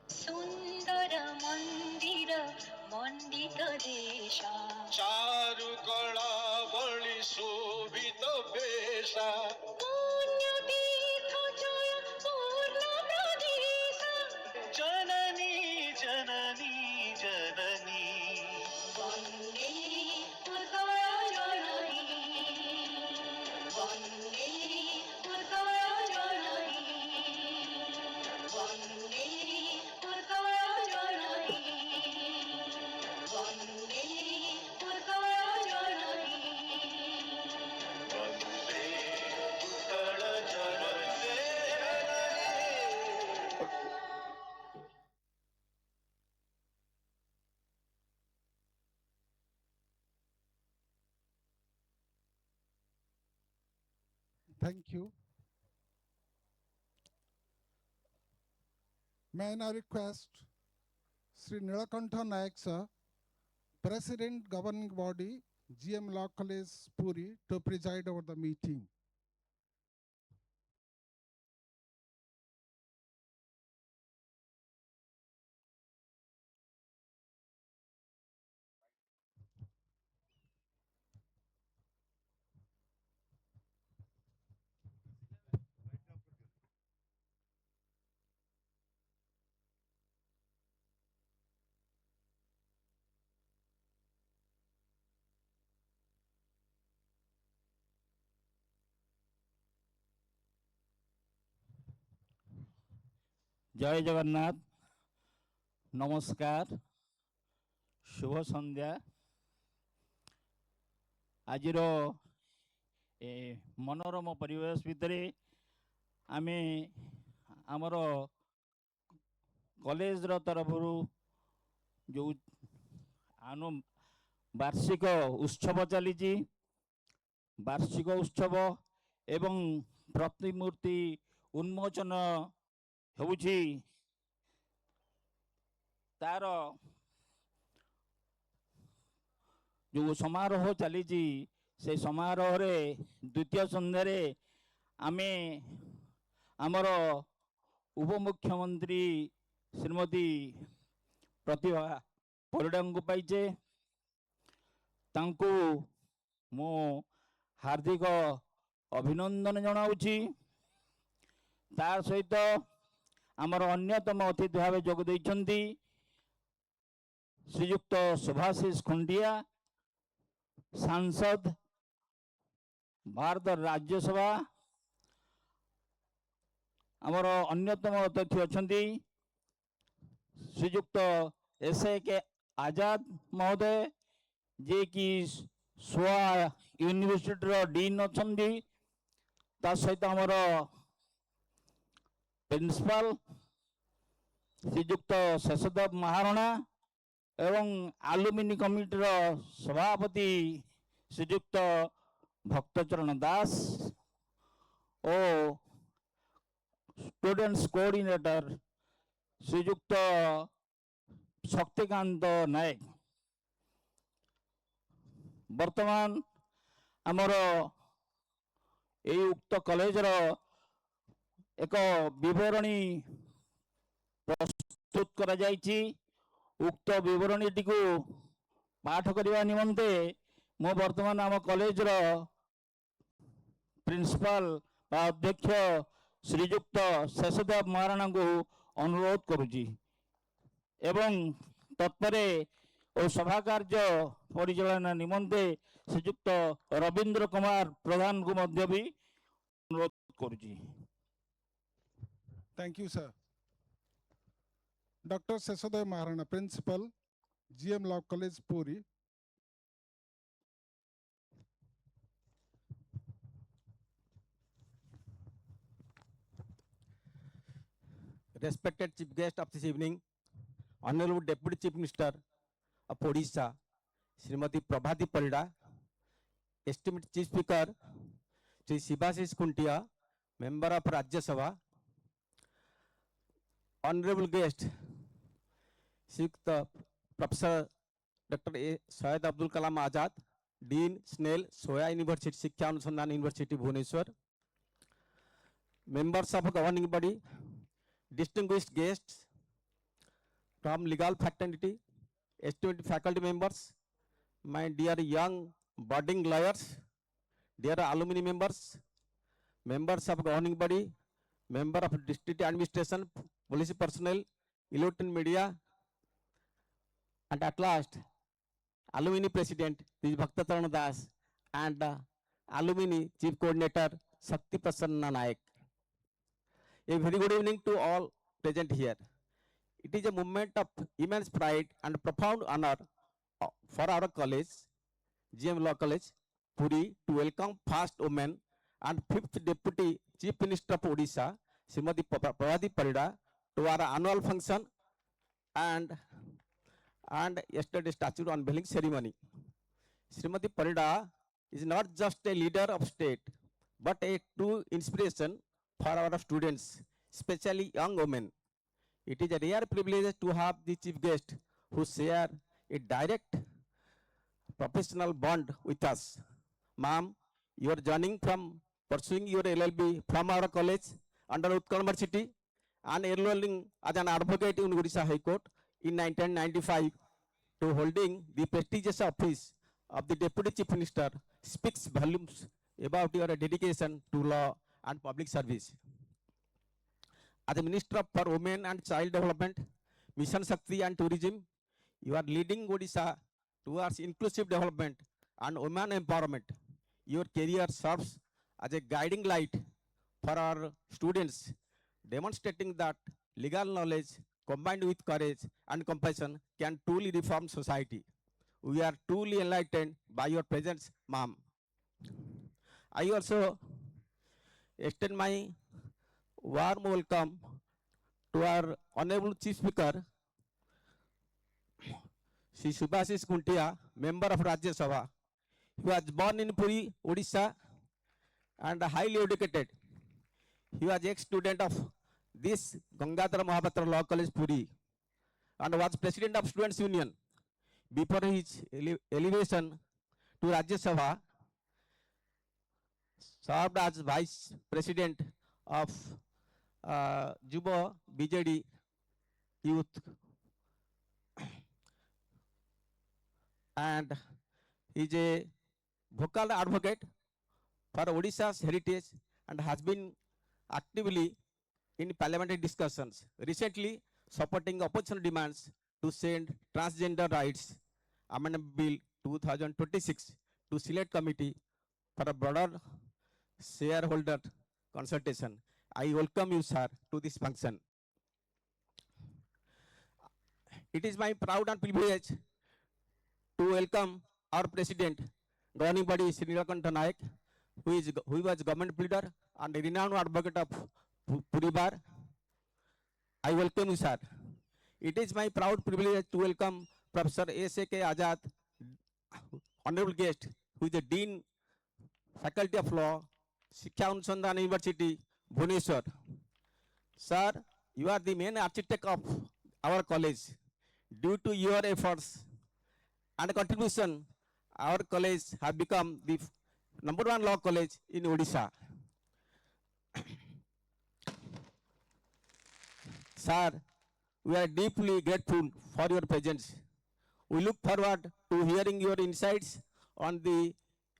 सुंदर मंदिर मंडित देशा चारु कला बलि शोभित वेशा पुण्य तीर्थ जय पूर्ण प्रदेश जननी जननी जननी वंदे उत्कल जननी वंदे उत्कल जननी वंदे Thank you. May I now request Sri Nilakantha Nayak sir, President Governing Body, GM Law College, Puri, to preside over the meeting. जय जगन्नाथ नमस्कार शुभ संध्या आज मनोरम परिवेश भितर आमे आमर कॉलेज तरफ जो वार्षिक उत्सव चली वार्षिक उत्सव एवं प्रतिमूर्ति उन्मोचन होउछि तार जो समारोह चली से समारोह रे द्वितीय संध्यारे आमे आमर उपमुख्यमंत्री श्रीमती प्रतिभा परिडा को पाइचे तांकु मो हार्दिक अभिनंदन जनाउछि तार सहित आमर अन्यतम अतिथि भाव जोग देइछन्ति श्रीयुक्त सुभाषिष खुंडिया सांसद भारत राज्यसभा आमर अन्यतम अतिथि अछन्ति श्रीयुक्त SAK आजाद महोदय जे कि सोआ यूनिवर्सिटी रो डीन अछन्ति ता सहित आमर प्रिंसिपल श्रीयुक्त शेषदेव महारणा एवं आलुमिनी कमिटी सभापति श्रीयुक्त भक्तचरण दास और स्टूडेंट्स कोऑर्डिनेटर श्रीयुक्त शक्तिकांत नायक वर्तमान आमर ए उक्त कॉलेज एक विवरणी प्रस्तुत करा जायछि उक्त विवरणी टी को पाठ करने निमंते मो वर्तमान आम कॉलेज प्रिंसिपल अध्यक्ष श्रीयुक्त शेषदेव महाराणा को अनुरोध करुछि एवं तत्परे और सभा कार्य परिचालना निमंते श्रीयुक्त रवींद्र कुमार प्रधान को मध्य भी अनुरोध करुछि। Thank you, sir. Dr. Seshodev Maharana, Principal, GM Law College, Puri. Respected Chief Guest of this evening, Honorable Deputy Chief Minister of Odisha, Srimati Prabhati Parida, Esteemed Chief Speaker, Sri Subhashish Khuntia, Member of Rajya Sabha, Honorable Guest, Professor Dr. A. Syed Abdul Kalam Azad, Dean Snell, Soya University, Shiksha Anusandhan University, Bhubaneswar. Members of governing body, distinguished guests from legal fraternity, esteemed faculty members, my dear young budding lawyers, dear alumni members, members of governing body, member of district administration, police personnel, electronic media, and at last, alumni president, Sri Bhaktacharan Das, and alumni chief coordinator, Shakti Prasanna Nayak. A very good evening to all present here. It is a moment of immense pride and profound honor for our college, GM Law College, Puri, to welcome first woman and fifth Deputy Chief Minister of Odisha, Srimati Prabhati Parida, to our annual function and yesterday statue unveiling ceremony. Srimati Parida is not just a leader of state, but a true inspiration for our students, especially young women. It is a rare privilege to have the chief guest who share a direct professional bond with us. Ma'am, you are joining from pursuing your LLB from our college under Utkal University and enrolling as an advocate in Odisha High Court in 1995 to holding the prestigious office of the Deputy Chief Minister speaks volumes about your dedication to law and public service. As a Minister for Women and Child Development, Mission Shakti and Tourism, you are leading Odisha towards inclusive development and women empowerment. Your career serves as a guiding light for our students, demonstrating that legal knowledge combined with courage and compassion can truly reform society. We are truly enlightened by your presence, ma'am. I also extend my warm welcome to our Honorable Chief Speaker, Sri Subhasis Kuntia, member of Rajya Sabha. He was born in Puri, Odisha, and highly educated. He was ex-student of this Gangadhara Mahapatra Law College, Puri, and was president of Students' Union. Before his elevation to Rajya Sabha, served as vice president of Juba BJD Youth, and is a vocal advocate for Odisha's heritage and has been actively in parliamentary discussions, recently supporting opposition demands to send transgender rights amendment bill 2026 to select committee for a broader shareholder consultation. I welcome you, sir, to this function. It is my proud and privilege to welcome our president, governing body, Sri Nilakantha Nayak, who was government leader and a renowned advocate of Puri Bar. I welcome you, sir. It is my proud privilege to welcome Professor S.A.K. Azad, honorable guest, who is the Dean, Faculty of Law, Shiksha Anusandhan University, Bhubaneswar. Sir, you are the main architect of our college. Due to your efforts and contribution, our college has become the #1 law college in Odisha. Sir, we are deeply grateful for your presence. We look forward to hearing your insights on the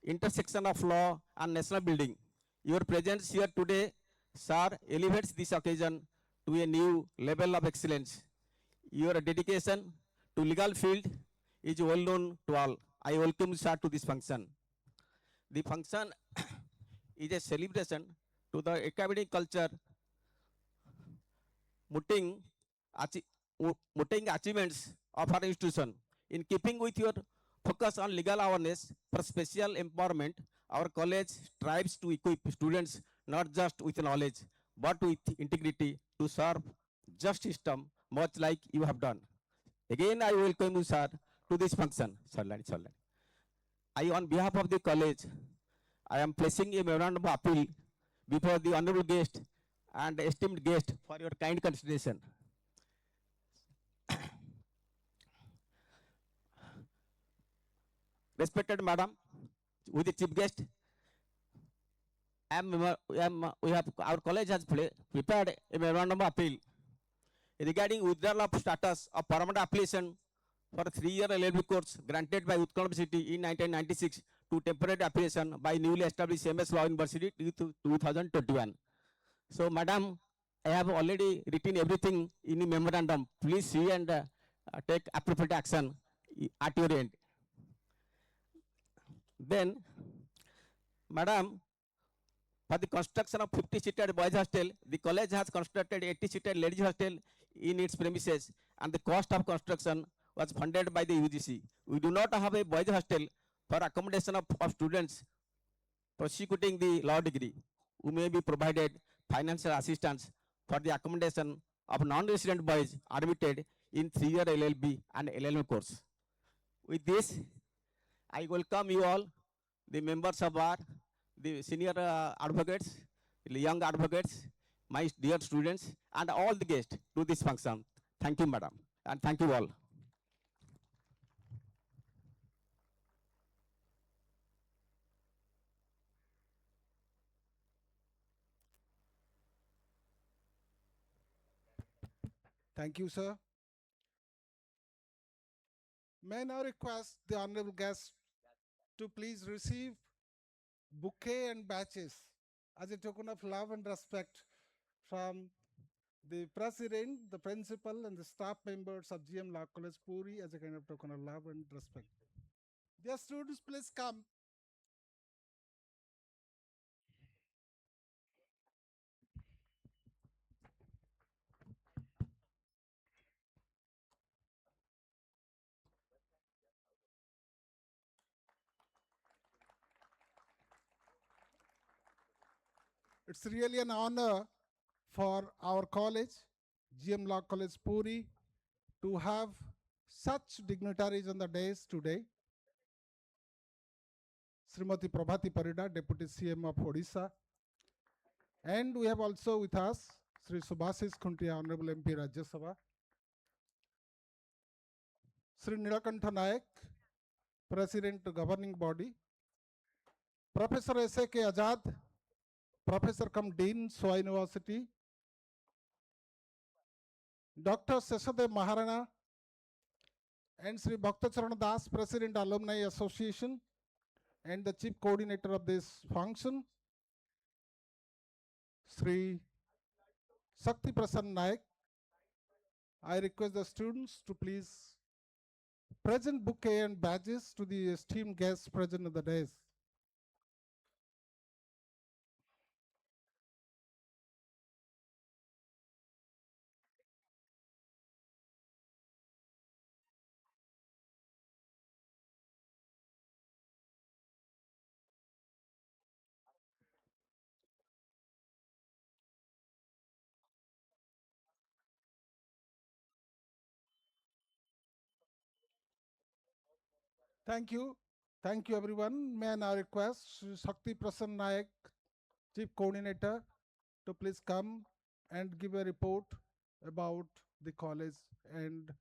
intersection of law and national building. Your presence here today, sir, elevates this occasion to a new level of excellence. Your dedication to legal field is well known to all. I welcome you, sir, to this function. The function is a celebration to the academic culture, muting achievements of our institution. In keeping with your focus on legal awareness for special empowerment, our college strives to equip students not just with knowledge, but with integrity to serve just system, much like you have done. Again, I welcome you, sir, to this function. I, on behalf of the college, I am placing a memorandum of appeal before the honorable guest and esteemed guest for your kind consideration. respected madam, with the chief guest, our college has prepared a memorandum of appeal regarding withdrawal of status of permanent application for a 3-year LLB course granted by Utkal University in 1996 to temporary application by newly established MS Law University to 2021. So, madam, I have already written everything in the memorandum. Please see and take appropriate action at your end. Then, madam, for the construction of 50-seated boys hostel, the college has constructed 80-seated ladies hostel in its premises, and the cost of construction was funded by the UGC. We do not have a boys hostel for accommodation of students prosecuting the law degree, who may be provided financial assistance for the accommodation of non-resident boys admitted in 3-year LLB and LLM course. With this, I welcome you all, the members of bar, the senior advocates, the young advocates, my dear students, and all the guests to this function. Thank you, madam, and thank you all. Thank you, sir. May I now request the honorable guest to please receive bouquet and badges as a token of love and respect from the president, the principal, and the staff members of GM Law College Puri as a kind of token of love and respect. Dear students, please come. It's really an honor for our college, GM Law College Puri, to have such dignitaries on the dais today. Srimati Prabhati Parida, Deputy CM of Odisha. And we have also with us Sri Subhasis Khuntia, Honorable MP Rajya Sabha. Sri Nilakantha Nayak, President Governing Body. Professor S.A.K. Azad, Professor cum Dean, Soa University. Dr. Seshadev Maharana and Sri Bhaktacharan Das, President Alumni Association and the Chief Coordinator of this function. Sri Shakti Prasanna Nayak. I request the students to please present bouquet and badges to the esteemed guests present on the dais. Thank you. Thank you, everyone. May I now request Sri Shakti Prasanna Nayak, Chief Coordinator, to please come and give a report about the college and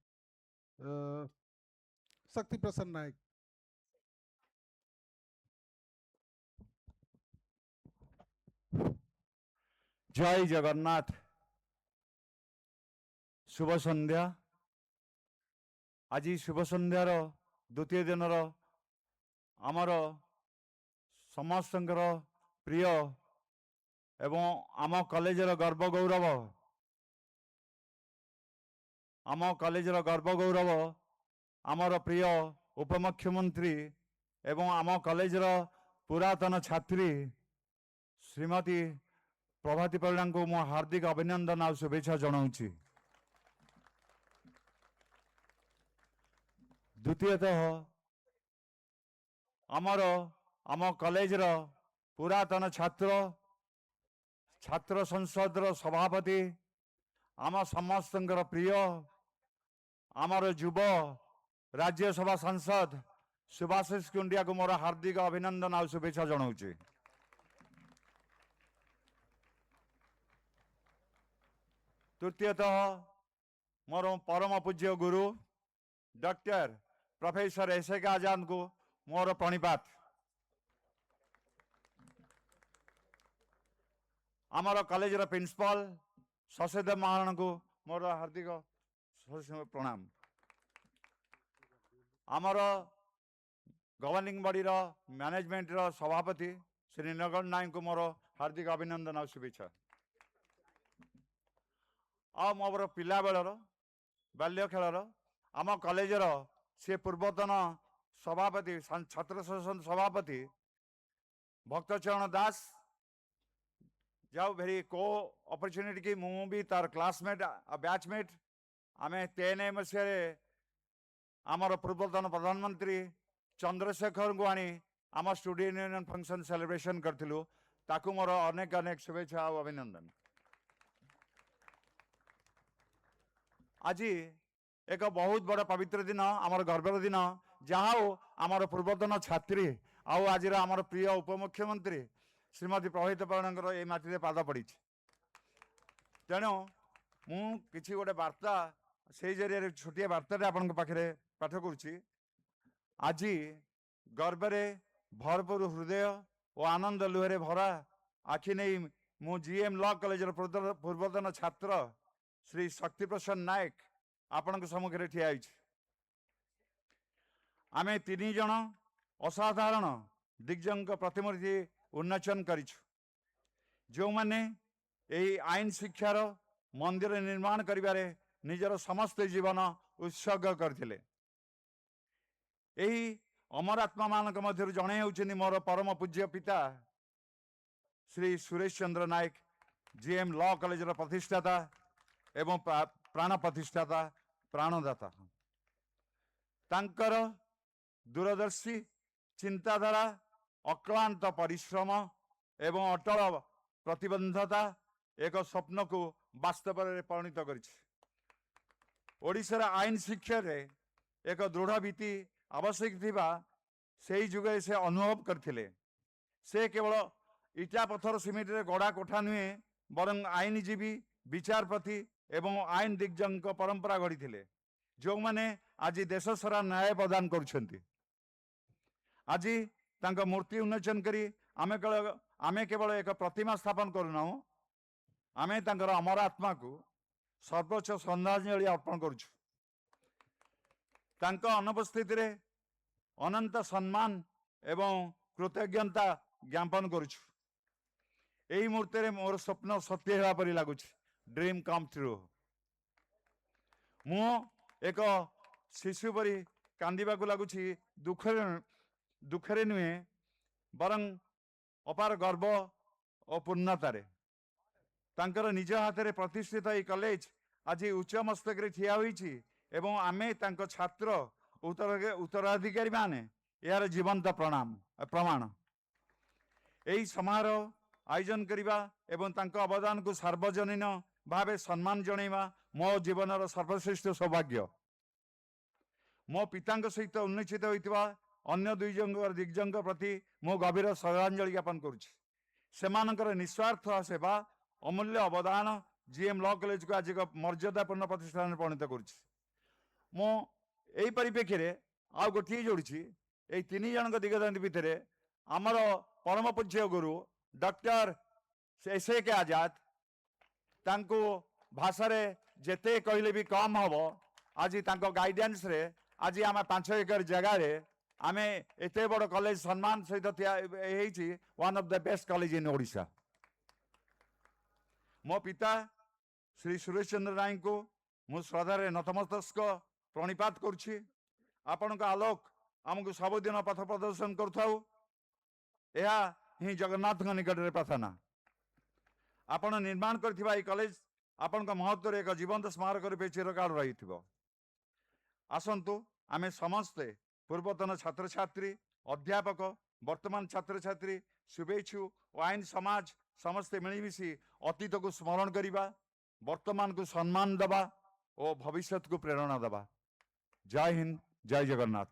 Shakti Prasanna Nayak. जय जगन्नाथ शुभ संध्या आज शुभ संध्यार द्वितीय दिनर आमर समस्तंकर प्रिय एवं आम कॉलेजर गर्व गौरव आम कॉलेजर गर्व गौरव आमर प्रिय उपमुख्यमंत्री एवं आम कॉलेजर पुरातन छात्री श्रीमती प्रभाती परिड़ा को मो हार्दिक अभिनंदन और शुभेच्छा जनाऊँगी। द्वितीयतः आमर आम कॉलेजर पुरातन छात्र संसद सभापति आम समस्तंकर प्रिय आमर युव राज्यसभा सांसद सुभाषिष कुंडिया को मोर हार्दिक अभिनंदन और शुभेच्छा जनाऊँगी। तृतीयतः मोर परम पूज्य गुरु डॉक्टर प्रोफेसर S.A.K. आजाद को मोर प्रणिपात। आमर कॉलेज रो प्रिंसिपल शशिदेव महाराणा को मोर हार्दिक प्रणाम। आमर गवर्निंग बॉडी रो मैनेजमेंट रो सभापति श्री नगर नायक को मोर हार्दिक अभिनंदन और शुभेच्छा। आ मोर पिला बेलर बाल्य खेलर आम कॉलेज रो से पूर्वतन सभापति छात्र संसद सभापति भक्तचरण दास जाओ भेरी को अपॉर्चुनिटी की मु भी तार क्लासमेट बैचमेट आमे 93 मसीह आमर पूर्वतन प्रधानमंत्री चंद्रशेखर को आनी आम स्टूडेंट यूनियन फंक्शन सेलिब्रेशन करथिलु ताकू मोर अनेक अनेक शुभेच्छा और अभिनंदन। आज एक बहुत बड़ पवित्र दिन आमर गर्वर दिन जहाँ आमर पूर्वतन छात्री आज आमर प्रिय उपमुख्यमंत्री श्रीमती प्रभावित पाणकर ये माटी पाद पड़ी। तेणु मुझे गोटे वार्ता से जरिए छोटिया वार्ता आपण पाखे पाठ करुच्ची। आज गर्वे भरपूर हृदय और आनंद लुहरे भरा आखि नहीं मु जीएम लॉ कॉलेज पूर्वतन छात्र श्री शक्ति प्रसाद नायक आपण सम्मुखें ठिया। आम 3 जन असाधारण दिग्गज प्रतिमूर्ति उन्मोचन करिछु जो माने यही आईन शिक्षार मंदिर निर्माण करिबारे निजर समस्त जीवन उत्सर्ग करथिले। यही अमर आत्मा मानक मध्यरु जणे होउछनि मोर परम पूज्य पिता श्री सुरेश चंद्र नायक जीएम लॉ कॉलेज प्रतिष्ठाता एवं प्राण प्रतिष्ठाता प्राणदाता। तांकर दूरदर्शी चिंताधारा अक्लांत परिश्रम एवं अटल प्रतिबद्धता एक स्वप्न को वास्तव में परिणत कर आईन शिक्षा रे एक दृढ़ भित्ति आवश्यक थिबा से जुगे से अनुभव करथिले। से केवल इटा पत्थर सिमेंट रे गड़ा कोठा नुहे बरं आईनजीवी विचारपति एवं आईन दिग्गज परंपरा गढ़ी थिले जो माने आज देश सारा न्याय प्रदान करुछंती। आज तांका मूर्ति उन्मोचन करी आमे केवल एक प्रतिमा स्थापन करूना आमे तांकर अमर आत्मा को सर्वोच्च श्रद्धांजलि अर्पण करुछु। तांका अनुपस्थिति रे अनंत सम्मान एवं कृतज्ञता ज्ञापन करुछु। एही मुहूर्त रे मोर स्वप्न सत्य हेबा परि लागुछि, ड्रीम कम ट्रू। मु एक शिशु परि कांदिबा को लागुछि, दुखरे नुहे बरं अपार गर्व और पूर्णतारे। तांकर निज हाथ में प्रतिष्ठित ये कॉलेज आज उच्च मस्तक रे ठिया होईछि एवं आमे तांको छात्र उत्तराधिकारी माने यार जीवंत प्रमाण। यही समारोह आयोजन करिबा एवं तांको अवदान को सार्वजनीन भावे सम्मान जणैबा मो जीवनर सर्वश्रेष्ठ सौभाग्य। मो पितांक सहित उन्नचित होइतिबा अन्य 2 जन दिग्गज प्रति मो गभीर श्रद्धांजलि ज्ञापन करुछि। सेमानकर निस्वार्थ सेवा अमूल्य अवदान जीएम लॉ कॉलेज को आज एक मर्यादापूर्ण प्रतिष्ठान परिणत करुछि। मो एही परिप्रेक्षी रे आ गोटे जोड़िछि, एही 3 जन दिग्गज भितर आमर परम पूज्य गुरु डॉक्टर एस.के. आजाद तांको भाषा रे जेते कहले भी कम हबो। आज तांको गाइडेंस रे आज आम 5 एकर जगह रे आमे एते बड़ कॉलेज सम्मान सहित one of the best college in Odisha. मो पिता श्री सुरेश चंद्र नायक को मु श्रद्धारे नतमस्तक प्रणिपात करुछि। आपण आलोक आमको सबुदिन पथ प्रदर्शन करुथाउ यह ही जगन्नाथ निकट में प्रार्थना। आपण निर्माण करथिबा ई कॉलेज आपण महत्व एक जीवंत स्मारक रूपे चिरकाल रही। आसंतु आमे समस्ते पूर्वतन छात्र छात्री अध्यापक वर्तमान छात्र छात्री शुभेच्छु और आईन समाज समस्ते मिलमिशी अतीत को स्मरण करिबा, वर्तमान को सम्मान दबा और भविष्य को प्रेरणा दबा। जय हिंद, जय Jagannath.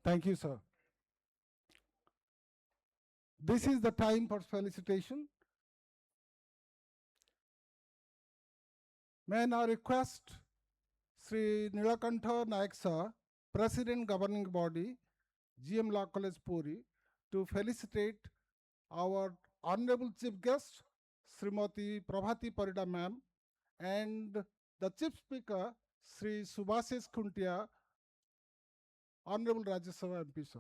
Thank you, sir. This is the time for felicitation. May I now request Sri Nilakantha Naik Sir, President Governing Body, GM Law College Puri, to felicitate our Honorable Chief Guest, Srimati Prabhati Parida Ma'am, and the Chief Speaker, Sri Subhasis Khuntia, Honorable Rajya Sabha MP Sir.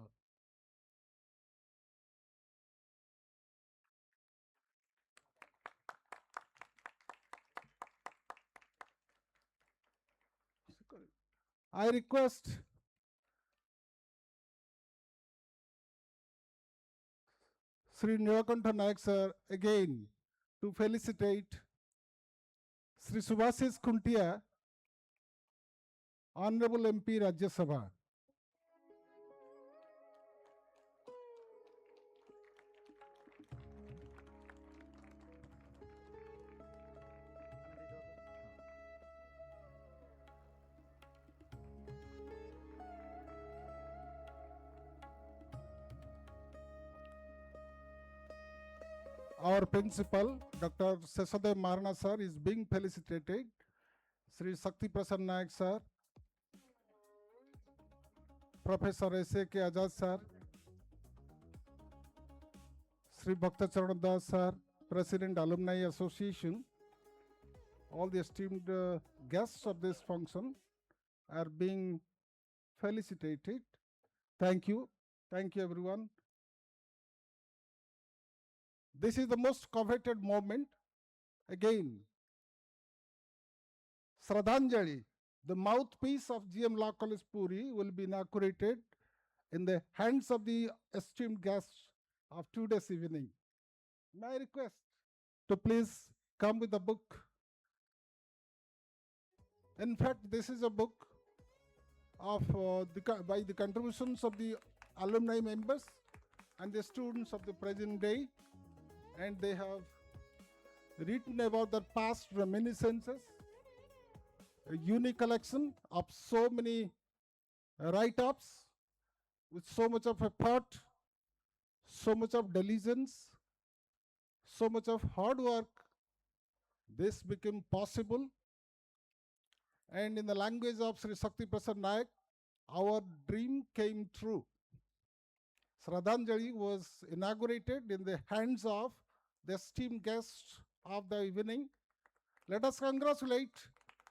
I request Sri Nilakantha Naik Sir again to felicitate Sri Subhasis Khuntia, Honorable MP Rajya Sabha. Our principal, Dr. Sesadev Maharana sir, is being felicitated. Sri Sakti Prasad Naik sir, Professor S.A.K. Azad sir, Sri Bhakta Charan Das sir, President Alumni Association, all the esteemed guests of this function are being felicitated. Thank you. Thank you, everyone. This is the most coveted moment. Again, Shraddhanjali, the mouthpiece of GM Law College Puri, will be inaugurated in the hands of the esteemed guests of today's evening. May I request to please come with the book? In fact, this is a book of by the contributions of the alumni members and the students of the present day, and they have written about their past reminiscences, a unique collection of so many write-ups with so much of effort, so much of diligence, so much of hard work. This became possible. And in the language of Sri Sakti Prasad Naik, our dream came true. Shraddhanjali was inaugurated in the hands of the esteemed guests of the evening. Let us congratulate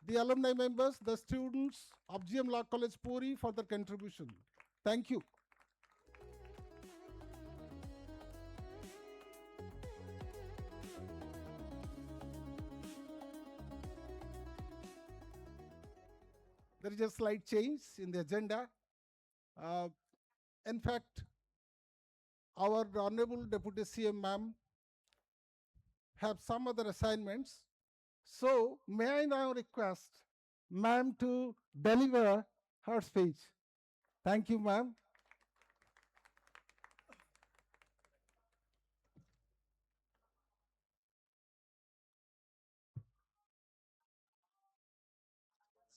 the alumni members, the students of GM Law College Puri for their contribution. Thank you. There is a slight change in the agenda. In fact, our Honorable Deputy CM Ma'am have some other assignments. So may I now request Ma'am to deliver her speech. Thank you, Ma'am.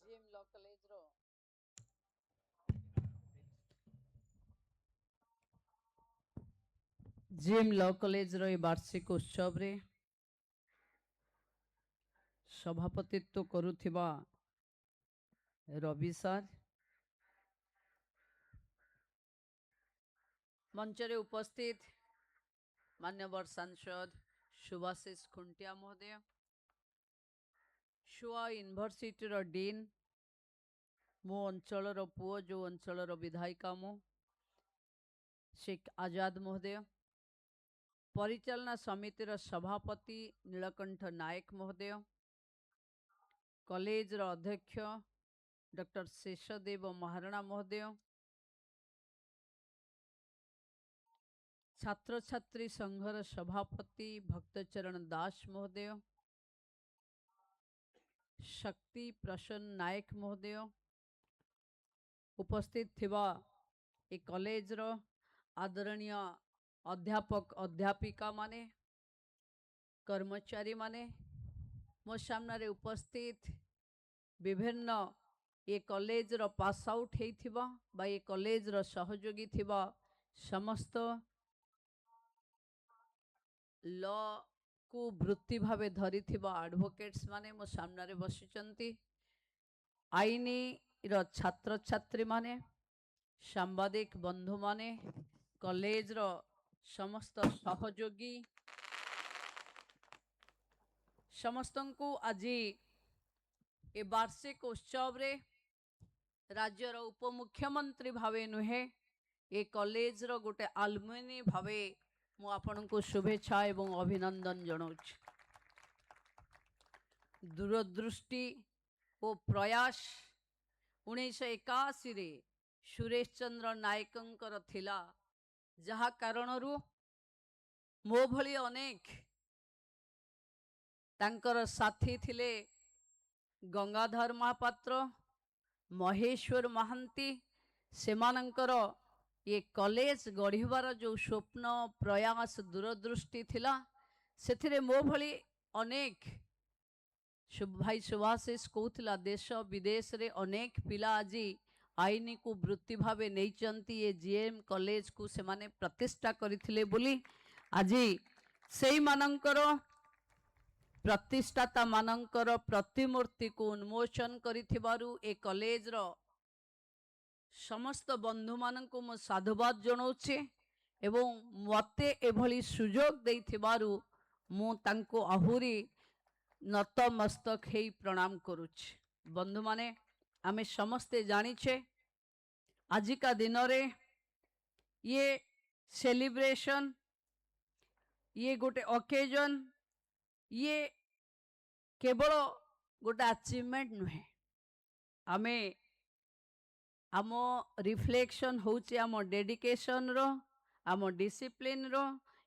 GM Law College row GM Law College रो वार्षिक उत्सव रे सभापतित्व करुथिबा Ravi sir, मंच रे उपस्थित मान्यवर सांसद सुभाषिष खुंटिया महोदय, शुआ university रो dean, मो अंचल रो पुओ जो अंचल रो विधायिका मो शेख आजाद महोदय, परिचालना समिति रो सभापति नीलकंठ नायक महोदय, कॉलेज रो अध्यक्ष डॉक्टर शेषदेव महाराणा महोदय, छात्र छात्री संघर सभापति भक्तचरण दास महोदय, शक्ति प्रसन्न नायक महोदय, उपस्थित थिबा ए कॉलेज रो आदरणीय अध्यापक अध्यापिका माने, कर्मचारी माने, मो सामने उपस्थित विभिन्न ये कॉलेज रो पास आउट हेथिबा बा ये कॉलेज रो सहयोगी थिबा समस्त लॉ को वृत्ति भावे धरी थिबा एडवोकेट्स माने मो सामने बसिचंती, आईनी रो छात्र छात्री माने सांबादिक बंधु माने कॉलेज रो समस्त सहयोगी समस्त को आज ए वार्षिक उत्सव रे राज्यर उपमुख्यमंत्री भावे नुहे ए कॉलेज रो गोटे आलुमिनी भावे मु आपन को शुभेच्छा एवं अभिनंदन जनाऊँ। दूरदृष्टि और प्रयास 1981 रे सुरेश चंद्र नायकंकर थिला जहा कारणरू मो भली अनेक तांकर साथी थिले गंगाधर महापात्र महेश्वर महांती सेमानंकर ये कॉलेज गढ़िबार जो स्वप्न प्रयास दूरदृष्टि थिला सेथिरे मो भली अनेक भाई सुभाषिष कहूला देश विदेश रे अनेक पिला आज आईनी को वृत्ति भावे नहीं ये जीएम कॉलेज को से माने प्रतिष्ठा करथिले बोली आज सेई मानंकर प्रतिष्ठाता मानंकर प्रतिमूर्ति को उन्मोचन करिथिबारु ए कॉलेज रो समस्त बंधु मान को मो साधुवाद जनाऊे एवं मते एभली सुजोग देइथिबारु मु तांको आहुरी नतमस्तक हेई प्रणाम करुछि। बंधु माने आमे समस्ते जानिछे आजिका दिन रे ये सेलिब्रेशन ये गोटे ओकेजन ये केवल गोटे अचीवमेंट नुहे आमे आम रिफ्लेक्शन होचे आम डेडिकेशन रो आम डिसिप्लिन रो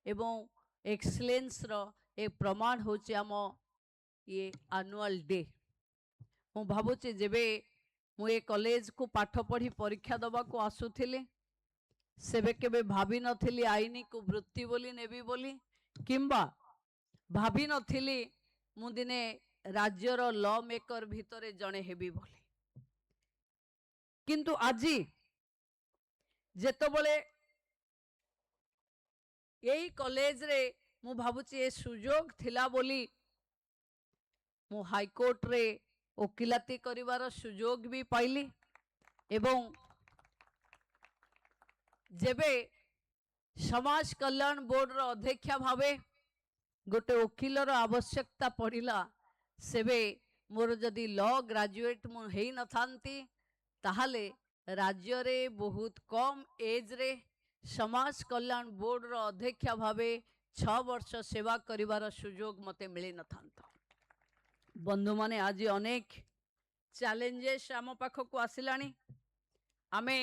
एवं एक्सलेंस रो एक प्रमाण होचे आम ये एनुअल डे। मु भावुचे जेबे मु ए कॉलेज को पाठ पढ़ी परीक्षा दबा को आसुथिले सेबे केबे भाभी नथिली आईनी को वृत्ति बोली नेबी बोली किंबा भाभी नथिली मु दिने राज्यर लॉ मेकर भितरे जणे हेबी बोली किंतु आजी जेतबले यही कॉलेज रे मु भावुची ए सुजोग थिला बोली मु हाईकोर्ट रे वकिलाती करिवार सुजोग भी पाइली एवं जेबे समाज कल्याण बोर्ड रो अध्यक्ष भावे गोटे वकिल रो आवश्यकता पड़िला सेबे मोर जदि लॉ ग्रेजुएट मु हेई न थांती ताहले राज्य रे बहुत कम एज रे समाज कल्याण बोर्ड रो अध्यक्ष भावे 6 वर्ष सेवा करिवार सुजोग मते मिली न थांता। बंधु माने आज अनेक चैलेंजेस आम पाखक आसिलानी आमे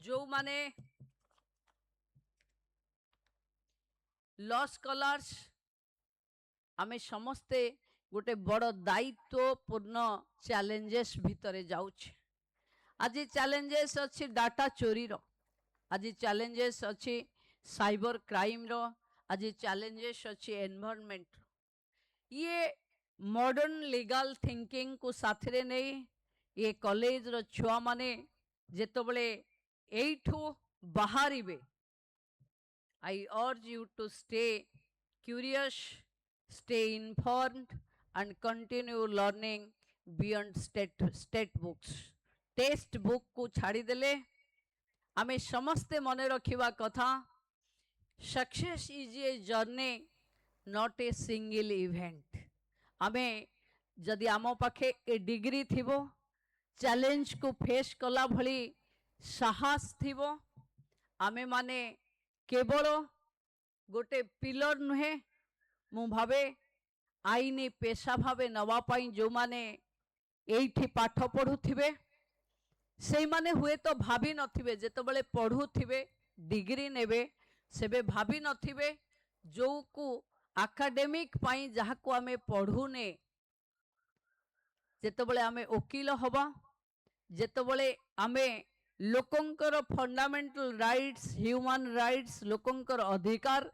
जो माने लॉ स्कॉलर्स आमे समस्ते गोटे बड़ दायित्वपूर्ण चैलेंजेस भितरे जाउछ। आज चैलेंजेस अच्छी डाटा चोरी रो आज चैलेंजेस अच्छी साइबर क्राइम रो आज चैलेंजेस अच्छी एनवायरनमेंट ये मॉडर्न लीगल थिंकिंग को साथरे नहीं ये कॉलेज रो छुआ माने जेतबले एठू बाहरिबे I urge you to stay curious stay informed and continue learning beyond state books test book को छाड़ी देले आमे समस्ते मने रखिबा कथा success is a journey not a single event. आमे जदि आम पाखे ए डिग्री थिबो चैलेंज को फेस कला भली साहस थिबो आमे माने केवल गोटे पिलर नुहे मु भावे आईनी पेशा भावे नवापाई जो माने एठी पाठ पढ़ुथिबे से माने हुए तो भाभी नथिबे जेतबले पढ़ुथिबे डिग्री नेबे सेबे भाभी नथिबे जो को एकेडमिक पाई जहा को आमे पढ़ुने जेतबले आमे वकील हबा जेतबले आमे लोकंकर फंडामेंटल राइट्स ह्यूमन राइट्स लोकंकर अधिकार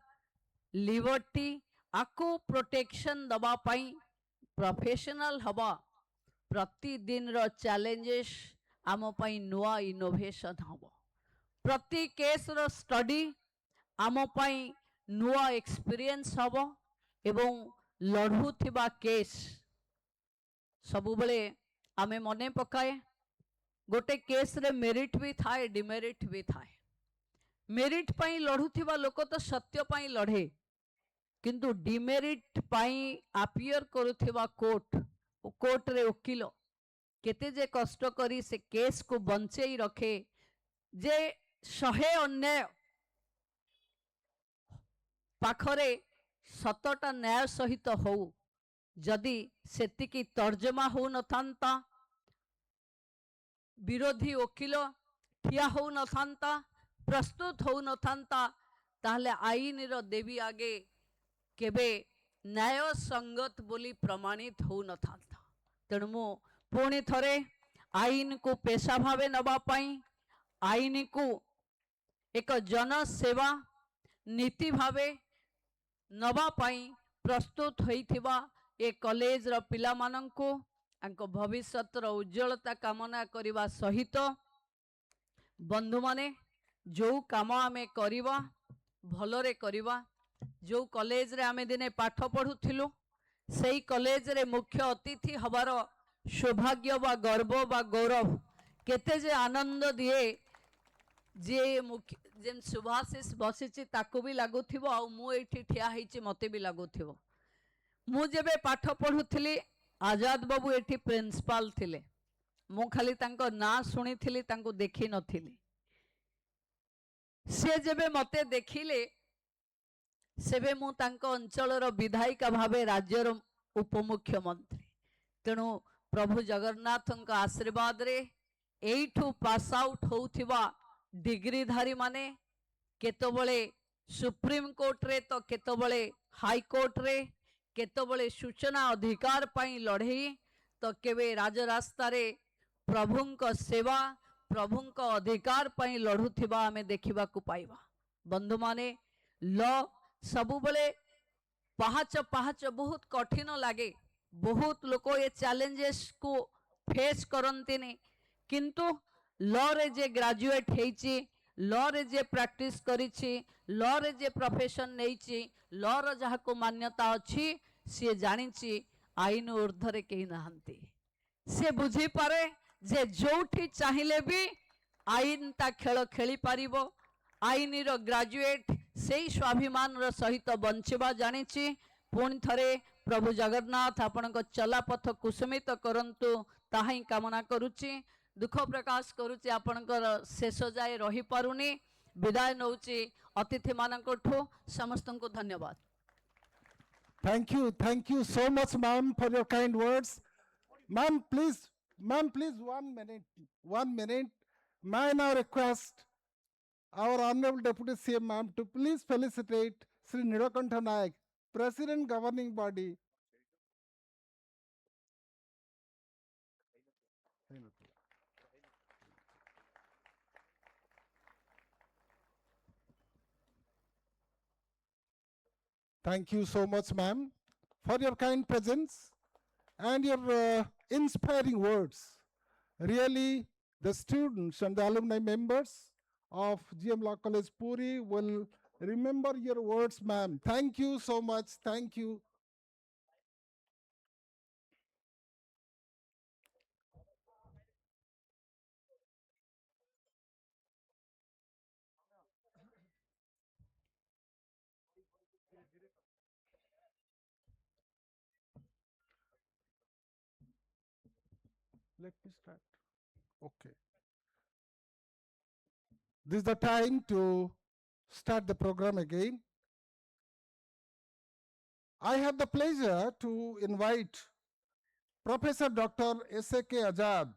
लिबर्टी आको प्रोटेक्शन दबा पाई प्रोफेशनल हबा प्रतिदिन रो चैलेंजेस आम पाई नुआ इनोवेशन हबो प्रति केस रो स्टडी आम पाई नुआ एक्सपीरियंस हबो एवं लड़ुथिबा केस सबुबले आमे मने पकाए गोटे केस रे मेरिट भी थाए डिमेरिट भी थाए। मेरिट पाई लड़ुथिबा लोक तो सत्य पाई लड़े, किंतु डिमेरिट पाई आपियर करुथिबा कोर्ट रे वकील केते जे कष्ट करी से केस को बंचेई रखे जे शहे अन्याय पाखरे सतटा न्याय सहित हो जदि सेतिकी तर्जमा हो नथांता, विरोधी वकील ठिया हो नथांता, प्रस्तुत हो नथांता, ताहले आईन रो देवी आगे केबे न्याय संगत बोली प्रमाणित हो नथांता। तेणु मु पुणी थरे आईन को पेशा भावे नबा पाई, आईन को एक जनसेवा नीति भावे नबा पाई प्रस्तुत होइथिबा ए कॉलेज रो पिला मानंको आंको भविष्यत रो उज्जवलता कामना करिबा सहित बंधु माने जो काम आमे करिबा भलरे करिबा। जो कॉलेज रे आमे दिने पाठ पढ़ुथिलु सेई कॉलेज रे मुख्य अतिथि हबार सौभाग्य बा गर्व बा गौरव केते जे आनंद दिए जे मुख्य जेन सुभाषिष बसिची ताकू भी लागुथिबो आ मु एठी ठिया heiची मते भी लागुथिबो। मु जेबे पाठ पढ़ुथिली आजाद बाबू एठी प्रिंसिपल थिले, मु खाली तांको ना सुनिथिली तांको देखि नथिली। से जेबे मते देखिले सेबे मु तांको अंचलर विधायिका भावे राज्यर उपमुख्यमंत्री। तेणु प्रभु जगन्नाथଙ୍କ आशीर्वाद रे एठू पास आउट होउथिबा डिग्रीधारी माने केतबळे सुप्रीम कोर्ट रे तो केतबळे हाई कोर्ट रे केतबळे सूचना अधिकार पाई लड़े तो केबे राजरास्ता रे प्रभुंक सेवा प्रभुंक अधिकार पाई लड़ुथिबा आमे देखिबा को पाइबा। बंधु माने ल सबु बळे पहाच पहाच बहुत कठिन लागे, बहुत लोक ये चैलेंजेस को फेस करंतिनी, किंतु लॉ रे जे ग्रेजुएट हेची लॉ रे जे प्रैक्टिस करिछि लॉ रे जे प्रोफेशन नेइछि लॉ रो जहा को मान्यता अछि से जानिछि आईन ऊर्ध्वरे केही नाहंती। से बुझी पारे जे जोठी चाहिले भी आईन ता खेल खेली पारिबो। आईन रो ग्रेजुएट सेई स्वाभिमान रो सहित बंचिबा जानिछि। पुणी थरे प्रभु जगन्नाथ आपणक चलापथ कुसुमित करंतु ताहाई कामना करुछि। दुख प्रकाश करुछि आपणकर शेष जाए रही पारुनी, विदाय नउछि अतिथि मानकठु समस्तंको धन्यवाद। Thank you so much, ma'am, for your kind words. Ma'am, please, 1 minute, 1 minute. May I now request our Honorable Deputy CM, ma'am, to please felicitate Sri Nilakantha Nayak, President Governing Body. Thank you so much, ma'am, for your kind presence and your inspiring words. Really, the students and the alumni members of GM Law College Puri will remember your words, ma'am. Thank you so much. Thank you. Let me start. Okay. This is the time to start the program again. I have the pleasure to invite Professor Dr. S.A.K. Azad,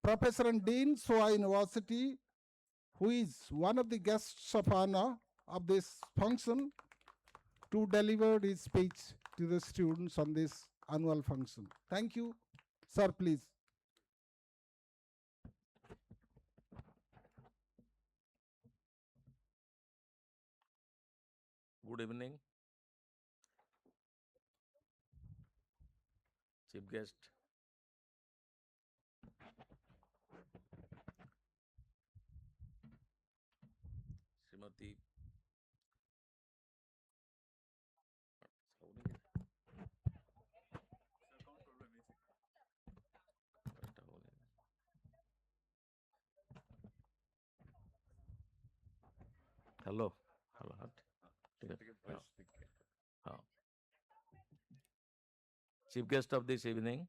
Professor and Dean, SOA University, who is one of the guests of honor of this function, to deliver his speech to the students on this annual function. Thank you. Sir, please. Good evening, Chief Guest, Srimati hello hello हाँ ठीक है हाँ chief guest of this evening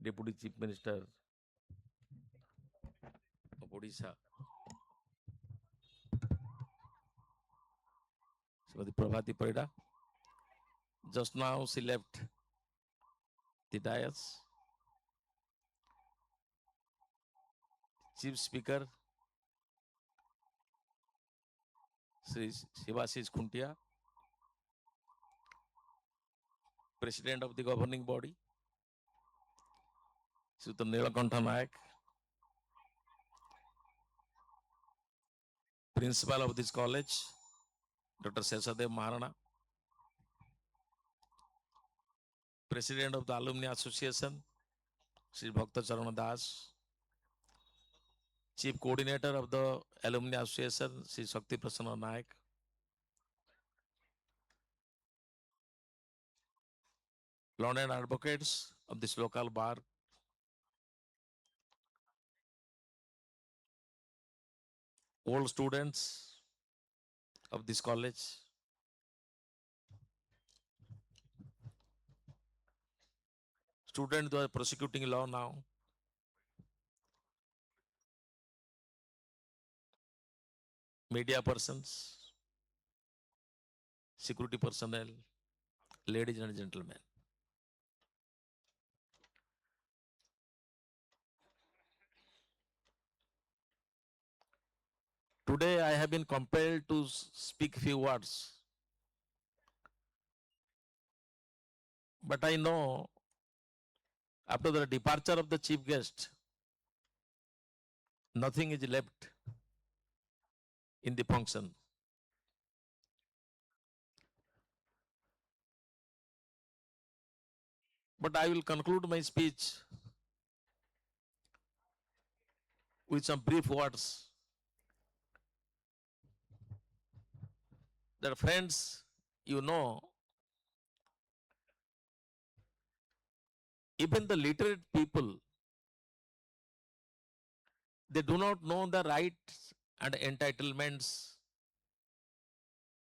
deputy chief minister of Odisha Srimati Prabhati Parida. Just now she left the dais. Chief Speaker Sri Shivashish Khuntia, President of the governing body Sri Nilakantha Nayak, Principal of this college Dr. Sesadev Maharana, President of the Alumni Association Sri Bhakta Charana Das, Chief Coordinator of the Alumni Association Sri Shakti Prasanna Nayak, learned advocates of this local bar, old students of this college, students who are prosecuting law now, media persons, security personnel, ladies and gentlemen. Today I have been compelled to speak few words, but I know after the departure of the chief guest, nothing is left in the function. But I will conclude my speech with some brief words. That friends, you know, even the literate people, they do not know the rights and entitlements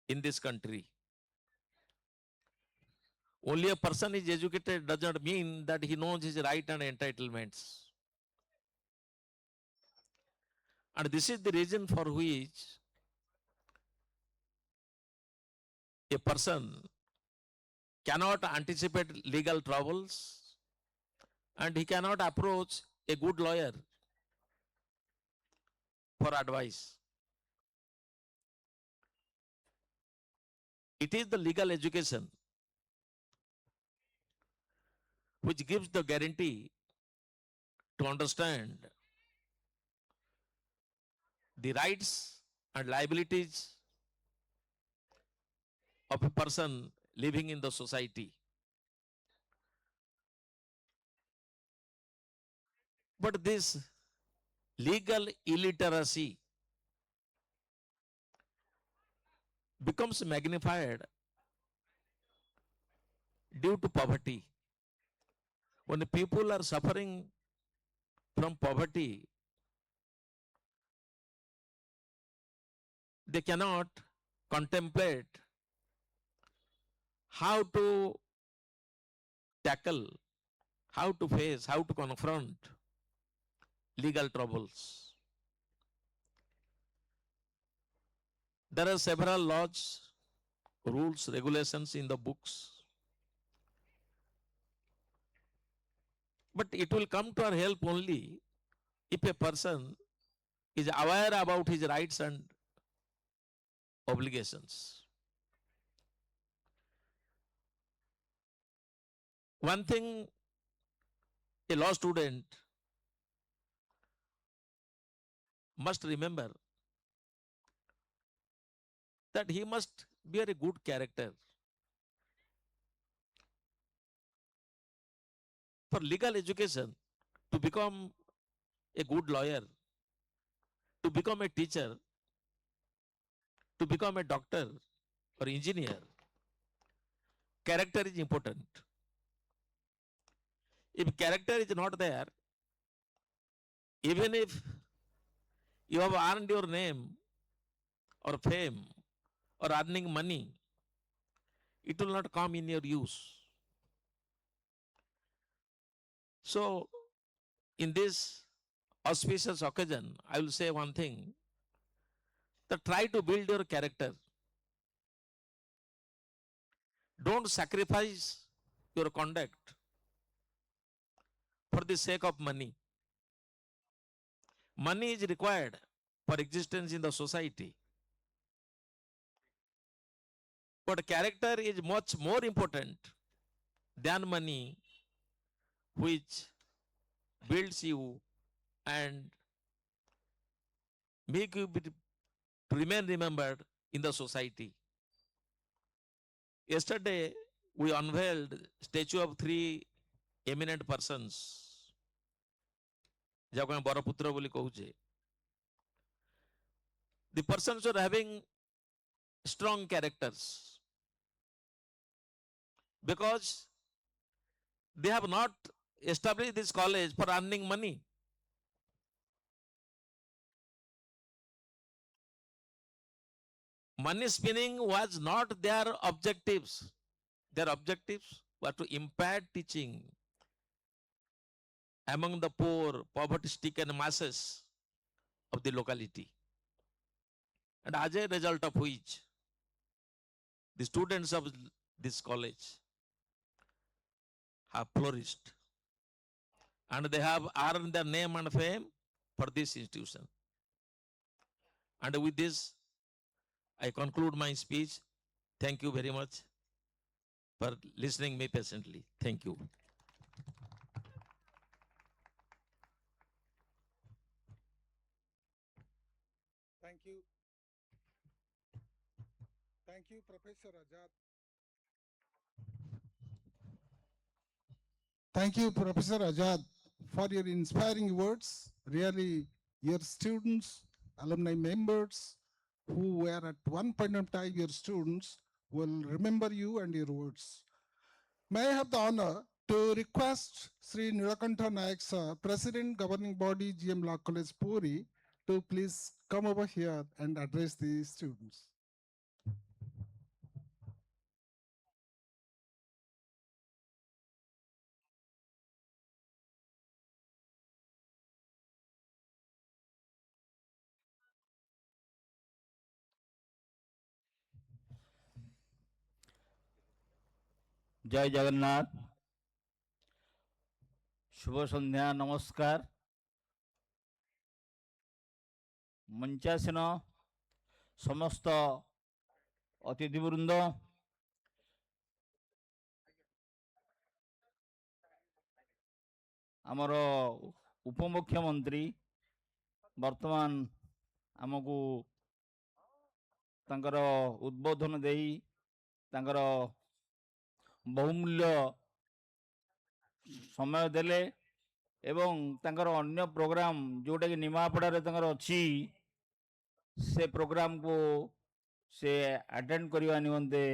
in this country. Only a person is educated does not mean that he knows his right and entitlements. And this is the reason for which a person cannot anticipate legal troubles and he cannot approach a good lawyer for advice. It is the legal education which gives the guarantee to understand the rights and liabilities of a person living in the society. But this legal illiteracy becomes magnified due to poverty. When the people are suffering from poverty, they cannot contemplate how to tackle, how to face, how to confront legal troubles. There are several laws, rules, regulations in the books. But it will come to our help only if a person is aware about his rights and obligations. One thing a law student must remember, that he must bear a good character. For legal education, to become a good lawyer, to become a teacher, to become a doctor or engineer, character is important. If character is not there, even if you have earned your name or fame or earning money, it will not come in your use. So, in this auspicious occasion, I will say one thing, that try to build your character. Don't sacrifice your conduct for the sake of money. Money is required for existence in the society. But character is much more important than money, which builds you and make you to remain remembered in the society. Yesterday, we unveiled statue of three eminent persons. ଯାହାକୁ ଆମେ ବରପୁତ୍ର ବୋଲି କହୁଛେ. The persons are having strong characters because they have not established this college for earning money. Money spinning was not their objectives. Their objectives were to impart teaching among the poor, poverty-stricken masses of the locality. And as a result of which, the students of this college have flourished. And they have earned their name and fame for this institution. And with this, I conclude my speech. Thank you very much for listening me patiently. Thank you. Thank you. Thank you, Professor Azad. Thank you, Professor Azad, for your inspiring words. Really, your students, alumni members, who were at one point of time your students, will remember you and your words. May I have the honor to request Sri Nilakantha Nayak sir, President Governing Body GM Law College Puri, to please come over here and address the students. जय जगन्नाथ, शुभ संध्या, नमस्कार. मंचासीन समस्त अतिथिवृंद, आमर उपमुख्यमंत्री वर्तमान आमको तांकर उद्बोधन देई तांकर बहुमूल्य समय देले एवं तांकर अन्य प्रोग्राम जोटा कि निमापड़ा अच्छी से प्रोग्राम को से अटेंड करने निमंते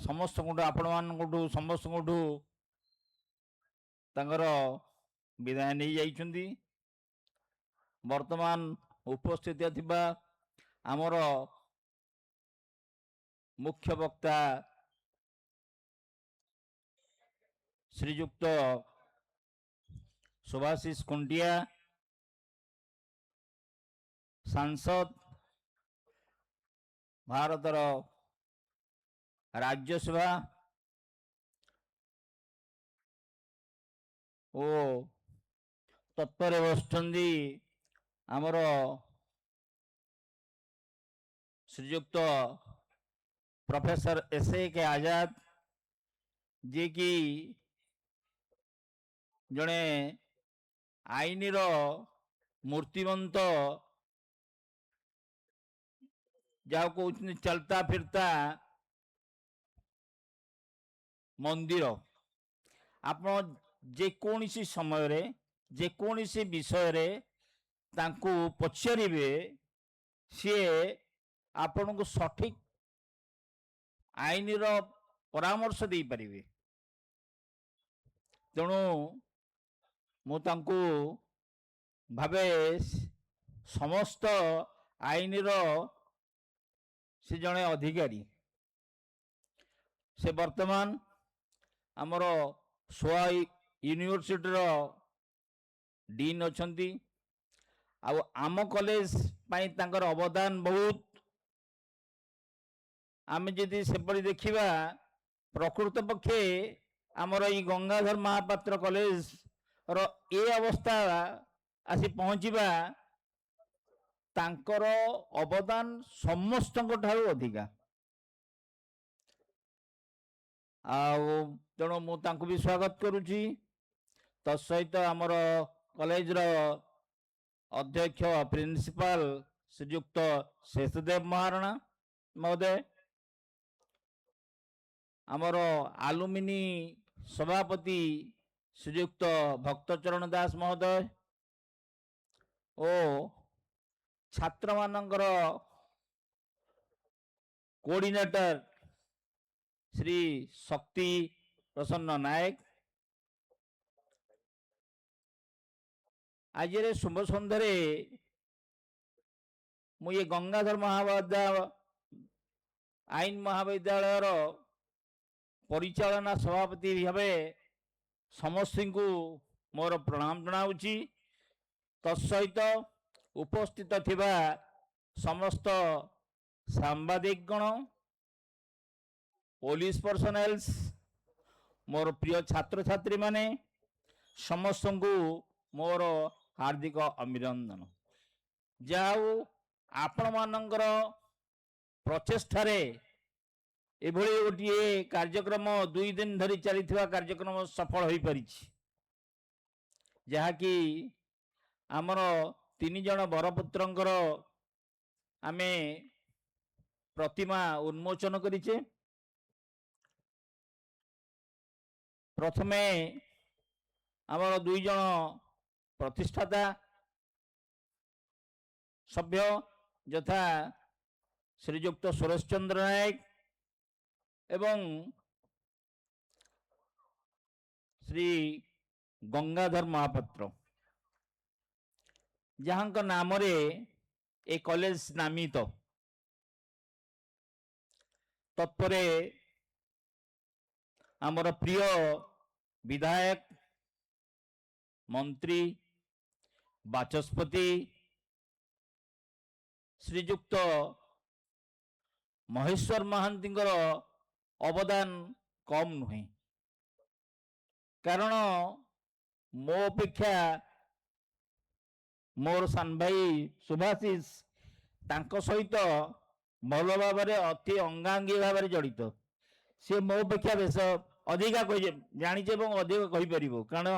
समस्त आपण मान समस्त तांकर विदाय नहीं जाइछंती. वर्तमान उपस्थित थिबा आमर मुख्य वक्ता श्रीजुक्त सुभाषिष कुंटिया, सांसद, भारतर राज्यसभा ओ तत्पर बसुंदी आमर श्रीजुक्त प्रोफेसर एस.ए. के आजाद जे कि जड़े आईन मूर्तिमंत जा चलता फिरता मंदिर. आप जेकोसी समय रे जेकोसी विषय रे तांको पचारे सी आपण को सठिक आईन परामर्श दे पारे. तेणु मु ଭାବେ ସମସ୍ତ ଆଇନର ସେ ଜଣେ ଅଧିକାରୀ। ସେ ବର୍ତ୍ତମାନ ଆମର ସୋଆ यूनिवर्सिटी डीन अछंती। आउ आम कॉलेज पाई तांकर अवदान बहुत। आम जदि सेपरी देखिबा प्रकृत पक्षे आमर ई गंगाधर महापात्र कॉलेज रो ए अवस्था आसी पहुँचीबा तांकर अवदान समस्त ठारू अधिका। तेणु मु तांको भी स्वागत करुची। तत्सहित आमर कॉलेज रो अध्यक्ष प्रिंसिपल श्रीयुक्त शेषदेव महाराणा महोदय, आमर आलुमिनी सभापति श्रीयुक्त भक्तचरण दास महोदय ओ छात्र मानकर कोऑर्डिनेटर श्री शक्ति प्रसन्न नायक, आज शुभ सन्धारे मुझे गंगाधर महाविद्यालय आईन महाविद्यालय परिचालना सभापति भाव समस्त को मोर प्रणाम जनाऊँगी। तत्सहित उपस्थित थिबा समस्त सांबादिकगण, पुलिस पर्सनल्स, मोर प्रिय छात्र छात्री माने समस्त को मोर हार्दिक अभिनंदन। जाऊ आपण मानकर प्रचेष्टारे एभली गोटे कार्यक्रम 2 दिन धरी चली कार्यक्रम सफल हो पारी, जहाँकि आमर 3 जन बरपुत्रंकर आमे प्रतिमा उन्मोचन करिचे। प्रथमे आमर 2 जन प्रतिष्ठाता सभ्य यथा श्रीयुक्त सुरेश चंद्र नायक एवं श्री गंगाधर महापात्र, जहां नाम रे ए कॉलेज नामित। तत्परे आमर प्रिय विधायक, मंत्री, बाचस्पति श्रीयुक्त महेश्वर महांतींकर अवदान कम नुहे। कारण मो अपेक्षा मोर सान भाई सुभाषिष तांको सहित भल भाव अति अंगांगी भाव जड़ित। सी मो अपेक्षा बेस अधिका जानी अधिक कहीपर, कारण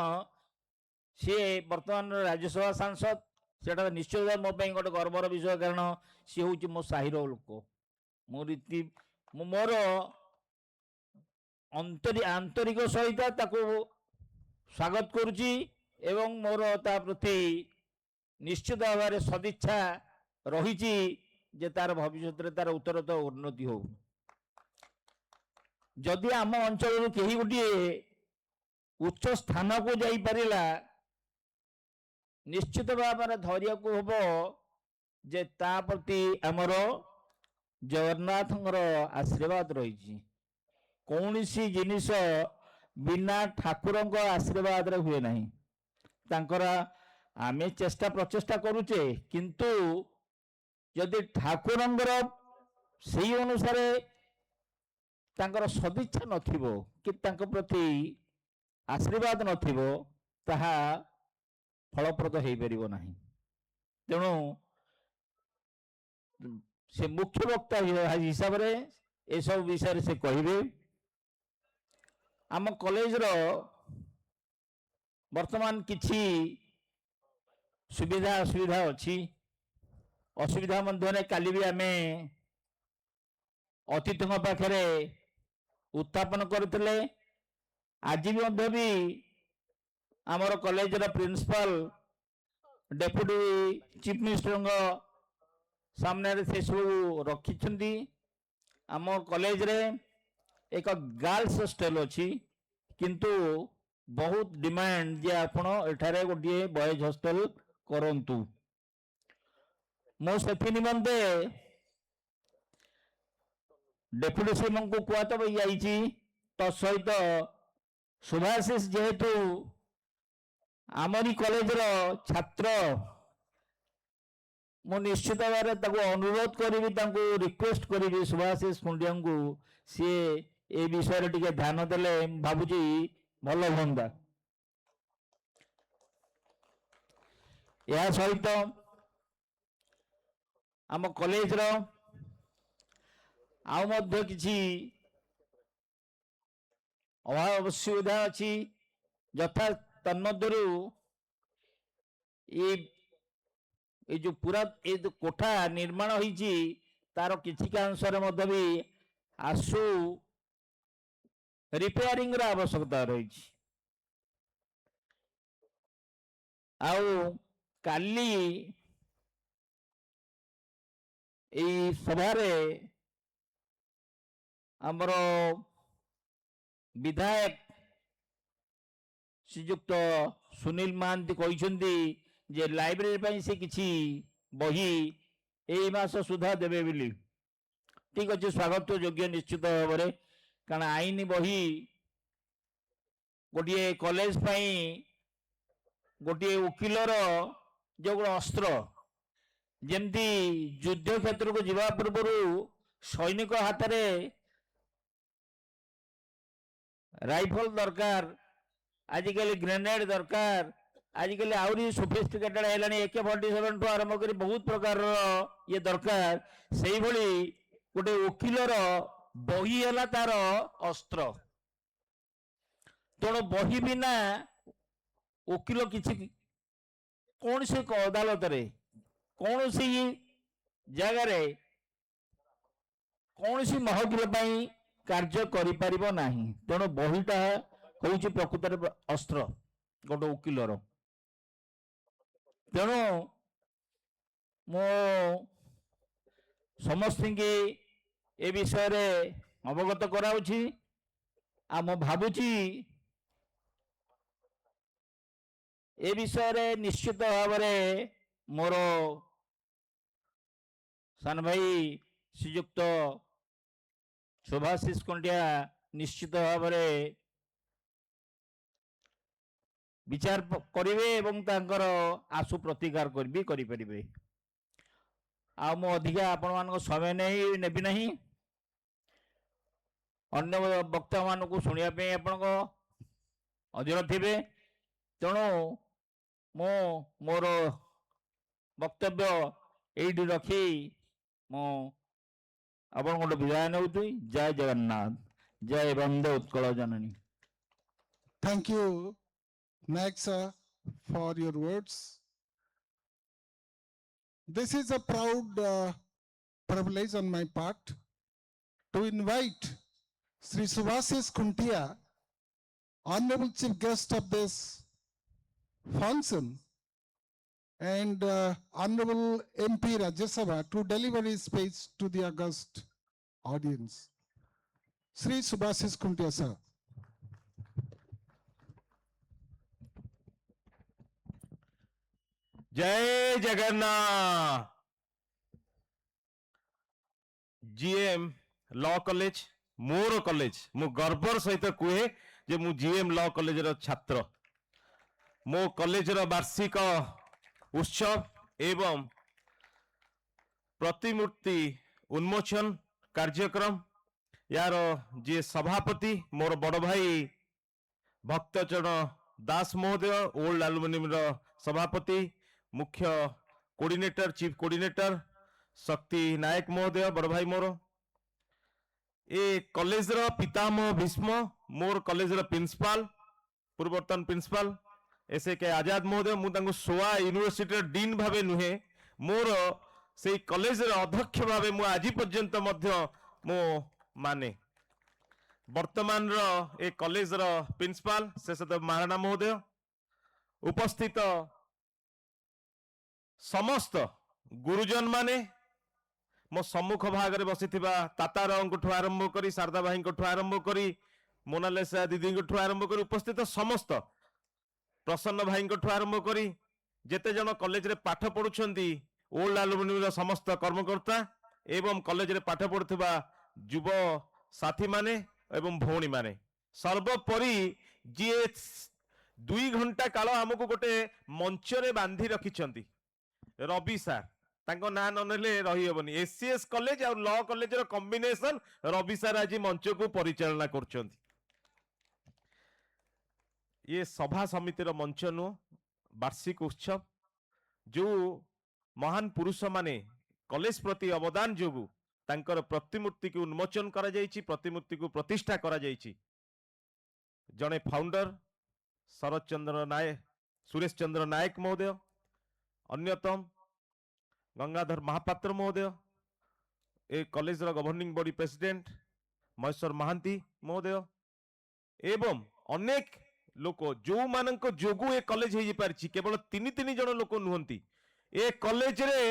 सी वर्तमान राज्यसभा सांसद। सेटा निश्चय मो गोटे गर्वर विषय, कारण सी हूँ मो साहिर लोक। मोर आंतरिक सहित स्वागत करुची एवं मोर ता प्रति निश्चित भाव सदिच्छा रही जे तार भविष्य तार उत्तरतर उन्नति हो। जदि आम अंचल कहीं गोटे उच्च स्थान को जाई परिला, निश्चित भाव धरिया को हम जे ता प्रति आमर जगन्नाथ आशीर्वाद रही। कौन सी जिनिस बिना ठाकुर आशीर्वाद रे हुए नहीं। तांकर आमे चेष्टा प्रचेष्टा करुचे, किंतु यदि ठाकुर से अनुसार तांकर सदिच्छा नथिबो कि तांको प्रति आशीर्वाद नथिबो, ताहा फलप्रद हो पारिबो नाही। तेणु से मुख्य वक्ता हिसाब से ये सब विषय से कहिबे। आम कॉलेज रो वर्तमान किछि सुविधा असुविधा अच्छी। असुविधा मध्य काली भी आमे अतिथि पाखे उत्थापन करते। आज भी आमर कॉलेज रो प्रिंसिपल डेप्यूटी चीफ मिनिस्टर सामने से सब रखी। आम कॉलेज रे एक गर्ल्स हॉस्टल अच्छी, किंतु बहुत डिमांड जे आपण एठारे गोटे बॉयज हॉस्टल କରନ୍ତୁ। ମୁଁ ସେଥି ନିମନ୍ତେ ଡେପୁଟି ସିଏମଙ୍କୁ କୁହାତ ଯାଇଛି। ତ ସହିତ ସୁଭାଶିଷ ଯେହେତୁ ଆମରି କଲେଜର ଛାତ୍ର, ମୁଁ ନିଶ୍ଚିତ ଭାବରେ ତାକୁ ଅନୁରୋଧ କରିବି, ତାଙ୍କୁ ରିକ୍ୱେଷ୍ଟ କରିବି ସୁଭାଶିଷ ଖୁଣ୍ଟିଆଙ୍କୁ ସିଏ ଏ ବିଷୟରେ ଟିକେ ଧ୍ୟାନ ଦେଲେ ଭାବୁଛି ଭଲ ହୁଅନ୍ତା। ଏହା ସହିତ ଆମ କଲେଜର ଆଉ ମଧ୍ୟ କିଛି ଅଭାବ ଅସୁବିଧା ଅଛି, ଯଥା ତନ୍ମଧ୍ୟରୁ ये जो पूरा ये जो कोठा निर्माण होईची तार किछि अंशरे मध्य भी आसु रिपेयरिंग रा आवश्यकता रही। आउ काली ए सभारे आमर विधायक श्रीयुक्त सुनील महांती कहते जे लाइब्रेरी पर से किसी बही एई मास सुधा देवे बोली। ठीक अच्छे, स्वागत योग्य निश्चित भाव में, कारण आईन बही गोटे कॉलेज गोटे वकिलर जो गोटे अस्त्र, जमती युद्ध क्षेत्र को जीवा पूर्व सैनिक हाथ में राइफल दरकार, आजिकल ग्रेनेड दरकार, आजिकल आहरी सोफिस्टिकेटेड है AK-47 ठू आरंभ कर बहुत प्रकार ये दरकार। से भली गोटे वकिलर बही है तार अस्त्र। तेणु बही बिना वकिल किसी कौन से अदालत रे कौन सी जगार कौन सी महफिल कार्य करिपारिबो नाही। तेणु बहीटा हूँ प्रकृत अस्त्र गोटे वकिलर। तेणु मो समस्त ए विषय रे अवगत कराउछि। आ मो भाबुछि ए विषय रे निश्चित भाव में मोर सान भाई श्रीयुक्त सुभाशिष खंडिया निश्चित भाव में विचार करेंगे एवं तांकर आशु प्रतिकार भी करें। आ मो अधिका आपण मान समय नहीं नेबी नहीं, अन्य वक्ता मान को शुणापी आपण अधीर थे। तेणु मो मोर वक्तव्य ये रखी मो आपण गोटे विदाय नौ। जय जगन्नाथ, जय वंदे उत्कल जननी। Thank you, Nayak sir, for your words. This is a proud privilege on my part to invite Sri Subhasis Khuntia, Honorable Chief Guest of this function, and Honorable MP Rajya Sabha to deliver his speech to the august audience. Sri Subhasis Khuntia sir. जय Jagannath. GM law college मोर college, मु गर्वर सहित कहे जे मु GM law college रो छात्र। मो college रो वार्षिक उत्सव एवं प्रतिमूर्ति उन्मोचन कार्यक्रम यार जे सभापति मोर बड़ भाई भक्तचरण दास महोदय, ओल्ड एल्युमिनियम रो सभापति, मुख्य कोऑर्डिनेटर चीफ कोऑर्डिनेटर शक्ति नायक महोदय बड़ भाई मोर, ए कॉलेज रो पितामह भीष्म, मोर कॉलेज रो प्रिंसिपल पूर्वतन प्रिंसिपल SK आजाद महोदय, मु तांको सोआ यूनिवर्सिटी रो डीन भावे नुहे, मोर से कॉलेज रो अध्यक्ष भावे मु आज पर्यंत मध्य मो माने। वर्तमान रो ए कॉलेज रो प्रिंसिपल शेषदेव महाराणा महोदय, उपस्थित समस्त गुरुजन माने, मो सम्मुख भाग में बसी तातारठू आरंभ करी शारदा भाई आरंभ करी मोनालिसा दीदी आरंभ करी उपस्थित समस्त प्रसन्न भाई आरंभ करी जेते जन कॉलेज रे पाठ पढुछंती ओल्ड एलुमिनी रो समस्त कर्मकर्ता एवं कॉलेज रे पाठ पढुथिबा युव साथी माने एवं भौणी माने सर्वोपरि जी 2 घंटा काल हमको गोटे मंच रे बांधी रखिछंती रवि सार तांको ना ननेले रही हेबनी एससीएस कॉलेज और लॉ कॉलेज रो कॉम्बिनेशन रवि सार आज मंच को परिचालना करछंती ये सभा समिति रो मंच नु वार्षिक उत्सव जो महान पुरुष माने कॉलेज प्रति अवदान जोगु तांकर प्रतिमूर्ति को उन्मोचन करा जायछि प्रतिमूर्ति को प्रतिष्ठा करा जायछि जने फाउंडर शरद चंद्र नायक सुरेश चंद्र नायक महोदय अन्यतम गंगाधर महापात्र महोदय ए कॉलेज रो governing body president Maheswar Mohanty महोदय एवं अनेक लोक जो मानक जोगु ए कॉलेज हो पारछि केवल 3 जन लोक नुहंती ए कॉलेज रे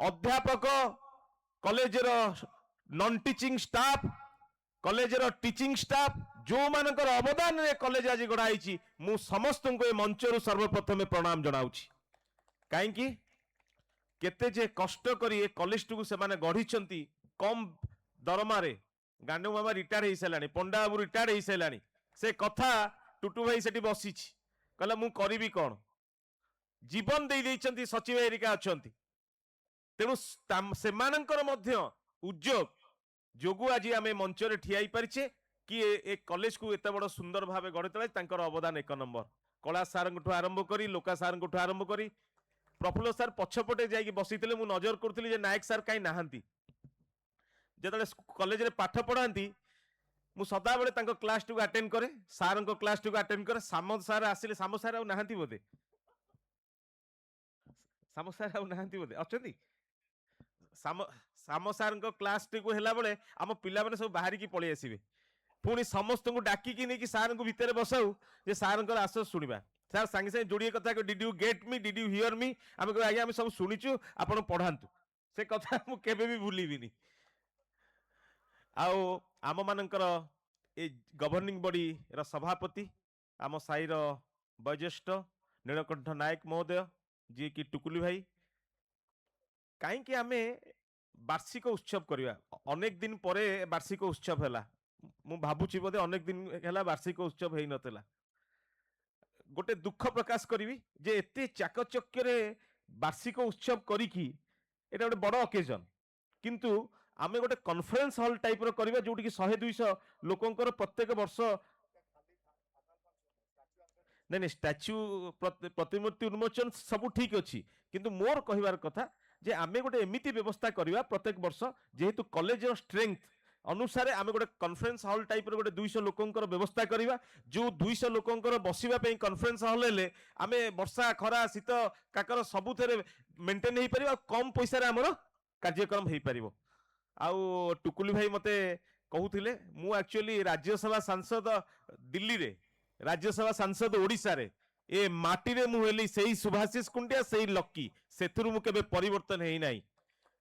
अध्यापक कॉलेज रो नॉन टीचिंग स्टाफ कॉलेज रो टीचिंग स्टाफ जो मानकर अवदान रे कॉलेज आज गढ़ाई मु समस्त को ए मंच रु सर्वप्रथम प्रणाम जनाउछि काई कि केते जे कष्ट करी ए कॉलेज टू से माने गढ़ी कम दरमा रे गांडू मामा रिटायर हो सारानी पंडा बाबू रिटायर हो सारानी से कथा टुटू भाई सेठी बसी कहला मु करिबी कौन जीवन दे देइछंती सचिव एरिका अछंती तेणु सेमानंकर मध्य उद्योग जोगु आज आमे मंच रे ठियाई परिछे कि ए कॉलेज को एते बड़ सुंदर भाबे गढ़ी तळे तांकर अवदान 1 नंबर कला सार आरंभ करी लोका सार आरंभ करी प्रफुल्ल सार पछपटे जाई बसिथिले मु नजर करथिली जे नायक सार काई नाहंती जेतले कॉलेज रे पाठ पढांती मु सदा बेले तांको क्लास टू अटेंड करे सार को क्लास टू अटेंड करे साम सार आसिले साम सार आ नाहंती बोदे साम सार आ नाहंती बोदे अछंती साम सार को क्लास टू को हेला बेले हम पिला माने सब बाहरी की पळी आसीबे पुणी समस्त को डाकी की नै कि सार को भीतर बसाऊ जे सार को आस सुनिबा सार संगे संगे जोड़िए कथा को did you get me did you hear me आमे को आज्ञा आमे सब सुनिचु आपण पढांतु से कथा मु केबे भी भूलिबिनी आउ आम मानकर ए गवर्निंग बॉडी रा सभापति आम साई रो वयोज्येष्ठ नीलकंठ नायक महोदय जी की टुकुली भाई कहीं कि आमे वार्षिक उत्सव करवा अनेक दिन परे वार्षिक उत्सव हैला मु भाबुची बोधे अनेक दिन हैला वार्षिक उत्सव हेई नतला गोटे दुख प्रकाश करी जे एते चाकचक्य रे वार्षिक उत्सव करी की एटा गोटे बड़ ओकेजन किंतु आमे गोटे कॉन्फ्रेंस हॉल टाइप रो करबा जोटी कि 100-200 लोकंकर प्रत्येक वर्ष नहीं स्टैच्यू प्रतिमूर्ति उन्मोचन सब ठीक अच्छी किंतु मोर कहबार कथा जे आमे गोटे एमिति व्यवस्था करबा प्रत्येक वर्ष जेहेतु कॉलेज रो स्ट्रेंथ अनुसार आमे गोटे कॉन्फ्रेंस हॉल टाइप रो गोटे 200 लोकंकर व्यवस्था करबा जो 200 लोकंकर बसिबा पे कॉन्फ्रेंस हॉल ले आमे वर्षा खरा शीत काकर सबुथरे मेंटेन हे परिबा कम पैसा रे हमरो कार्यक्रम हे परिबो आउ टुकुली भाई मते कहूथिले मु एक्चुअली राज्यसभा सांसद दिल्ली रे राज्यसभा सांसद ओडिसा रे ए माटी रे मु हेली सेही सुभाषिष कुंडिया सेही लक्की सेथुरु मु केबे परिवर्तन हेई नाही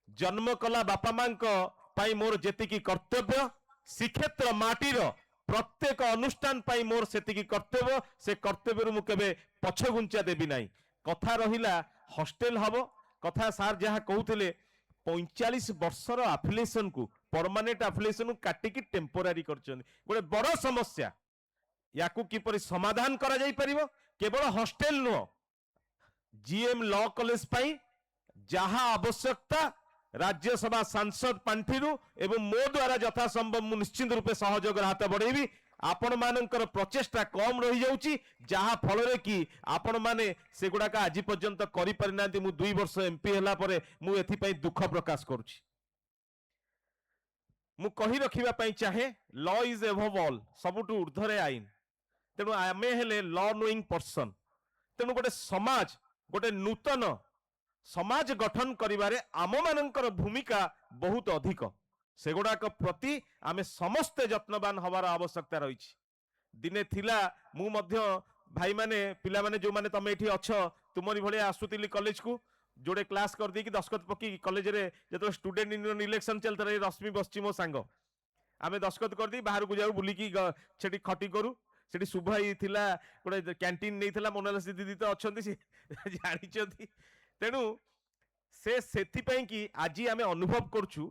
जन्म कला बापा मांको पाई मोर जेतिकी कर्तव्य श्रीक्षेत्र माटी रो प्रत्येक अनुष्ठान पाई मोर सेतिकी कर्तव्य से कर्तव्य रु मु केबे पछगुंचा देबी नाही कथा रहिला हॉस्टल हबो कथा सार जहा कहूथिले 45 वर्षर आफिलिएशन को परमानेंट आफिलिएशन को काटिकी टेम्पोरारी करछन गोटे बड़ समस्या याकू किपरि समाधान करा जाई परिबो केवल हॉस्टल नो जीएम लॉ कॉलेज पाई जहा आवश्यकता राज्यसभा सांसद पांठिरु एवं मो द्वारा यथा संभव मु निश्चित रूपे सहयोग हाथ बढ़ेबी आपण मानकर प्रचेष्टा कम रही जाउची जहा फल रे कि आपण माने से गुडाका आज पर्यंत करि परिनांती मु 2 वर्ष एमपी हला परे मु एथि पई दुख प्रकाश करूची मु कहि रखिबा पई चाहे लॉ इज एबव ऑल सबुटु ऊर्ध्वरे आईन तेनु आमे हेले लॉ नोइंग पर्सन तेनु गोटे समाज गोटे नूतन समाज गठन करिबारे आम मानकर भूमिका बहुत अधिक सेगुड़ाक प्रति आमे समस्ते यत्नवान हबार आवश्यकता रही दिने थिला मु मध्य भाई माने पिला माने जो माने तमे एठी अछ तुमरी भले आसुतिली कॉलेज को जोड़े क्लास कर दी कि दस्खत पकी कॉलेज रे जतो स्टूडेंट यूनियन इलेक्शन चलता रही रश्मि बस्ची मो सांग आमे दस्खत कर दी बाहर को जाऊ बुली की छेटी खटी करू ସେଠି ଶୁଭାଇ ଥିଲା ଗୋଟେ କ୍ୟାଣ୍ଟିନ୍ ନେଇଥିଲା ମୋନାଲିସା ଦିଦି ତ ଅଛନ୍ତି ସେ ଜାଣିଛନ୍ତି ତେଣୁ ସେଥିପାଇଁ କି ଆଜି ଆମେ ଅନୁଭବ କରୁଛୁ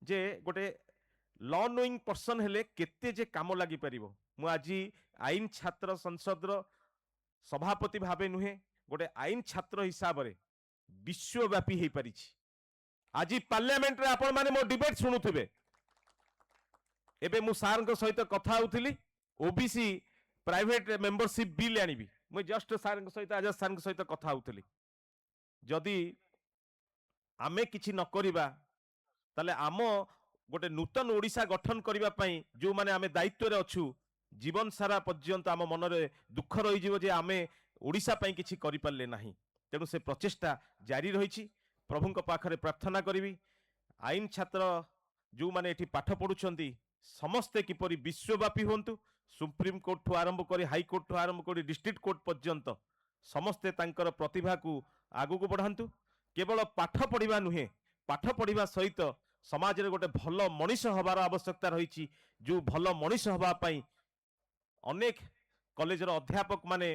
ଯେ ଗୋଟେ ଲ ନୋଇଂ पर्सन हेले केते जे काम लागि परिबो मु आजी आईन छात्र संसद रो सभापति भाबे नुहे गोटे आईन छात्र हिसाब रे विश्वव्यापी हे परिछि आजी पार्लियामेंट रे आपण माने मो डिबेट सुनुथिबे एबे मु सार को सहित कथा होउथिली ओबीसी प्राइवेट मेंबरशिप बिल आनिबी मु जस्ट सार को सहित आज सार को सहित कथा होउथिली जदी आमे किछि न करिबा ताले आम गोटे नूतन ओडिशा गठन करबा पई जो माने आमे दायित्व रे अछु जीवन सारा पर्यंत आम मन रे दुख रही जीव जे आमे ओडिशा पई किछि करि परले नाही तेनु से प्रचेष्टा जारी रहिछि प्रभु को पाखरे प्रार्थना करिवि आईन छात्र जो माने एठी पाठ पढुछंती समस्ते किपरि विश्वव्यापी होंतु सुप्रीम कोर्ट ठु आरंभ करी हाई कोर्ट ठु आरंभ करी डिस्ट्रिक्ट कोर्ट पर्यंत समस्ते तांकर प्रतिभा को आगु को बढ़ांतु केवल पाठ पढ़िबा नुहे पाठ पढ़िबा सहित समाज रे गोटे भल मनीष हबार आवश्यकता रही जो भल मनीष हबा पई अनेक कॉलेज रो अध्यापक माने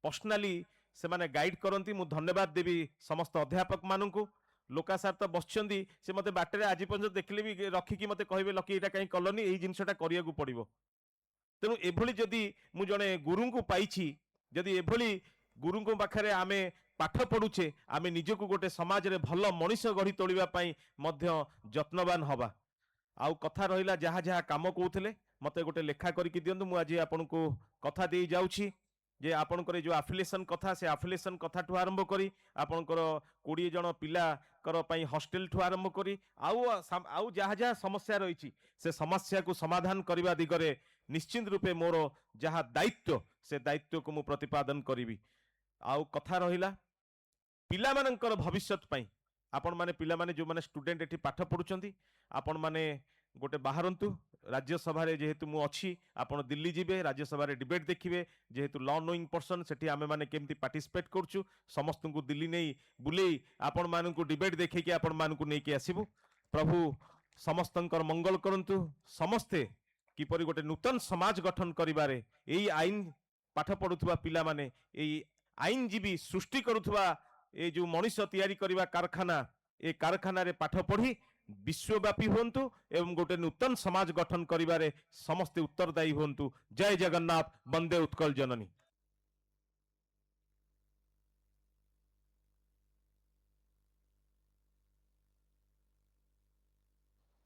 पर्सनाली से माने गाइड करंती मु धन्यवाद देवी समस्त अध्यापक माननकु लोका सार तो बसचंदी से मते बाटरे आज पर्यंत देखले भी रखिकी मते कहबे लकी एटा काई कलनी एई जिंसटा करिया को पड़िबो तेनु एभली जदी मु जने गुरु को पाइछि जदी एभली गुरु को पाखरे आमे पाठ पढ़ुचे आमे निजको गोटे समाज रे भल मनीष गढ़ी तोलिबा पई मध्य यत्नवान हवा आउ कथा रहिला जहा जहा काम कहउथिले मते गोटे लेखा करिकि दियंतु मु आज आपनको कथा देई जाउछि जे आपनकर जो एफिलिएशन कथा से एफिलिएशन कथा ठु आरंभ करी आपनकर 20 जन पिला कर पई हॉस्टल ठु आरंभ करी आउ जहा जहा समस्या रहिछि से समस्या को समाधान करबा दिगरे निश्चित रूपे मोर जहा दायित्व से दायित्व को मु प्रतिपादन करिवि आउ कथा रहिला पिला मानकर भविष्यत पई आपण माने पिला माने जो माने स्टूडेंट एठी पाठ पढुचंती आपण माने गोटे बाहरंतु राज्यसभा रे जेहेतु मु अछि आपण दिल्ली जिबे राज्यसभा रे डिबेट देखिबे जेहेतु लॉ नोइंग पर्सन सेठी आमे माने केमती पार्टिसिपेट करछु समस्त को दिल्ली नै बुलेई आपण मानन को डिबेट देखै कि आपण मान को नै कि आसीबु प्रभु समस्तंकर मंगल करंतु समस्ते किपरि गोटे नूतन समाज गठन करिबारे एई आईन पाठ पढुथुवा पिला माने एई आईनजीवी सृष्टि करुथुवा ए जो मनीष तैयारी करबा कारखाना ए कारखाना रे पाठ पढ़ी विश्वव्यापी होंतु एवं गोटे नूतन समाज गठन करिबारे समस्ते उत्तरदायी होंतु जय जगन्नाथ वंदे उत्कल जननी।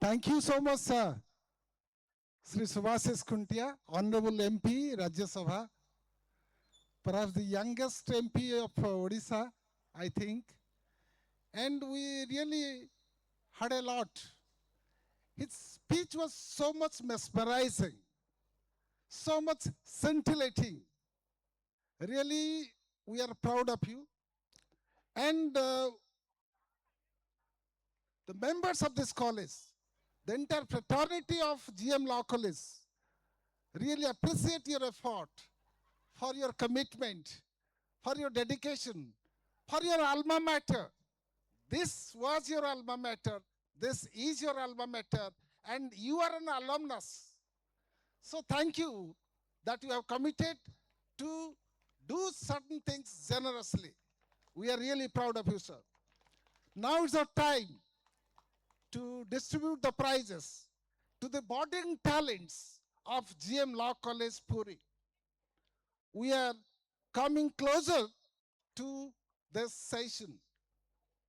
Thank you so much, sir. Sri Subhasis Kuntia, Honorable MP, Rajya Sabha, perhaps the youngest MP of Odisha, I think. And we really had a lot. His speech was so much mesmerizing, so much scintillating. Really, we are proud of you. And the members of this college, the entire fraternity of GM Law College, really appreciate your effort, for your commitment, for your dedication, for your alma mater. This was your alma mater, this is your alma mater, and you are an alumnus. So thank you that you have committed to do certain things generously. We are really proud of you, sir. Now it's our time to distribute the prizes to the budding talents of GM Law College, Puri. We are coming closer to this session,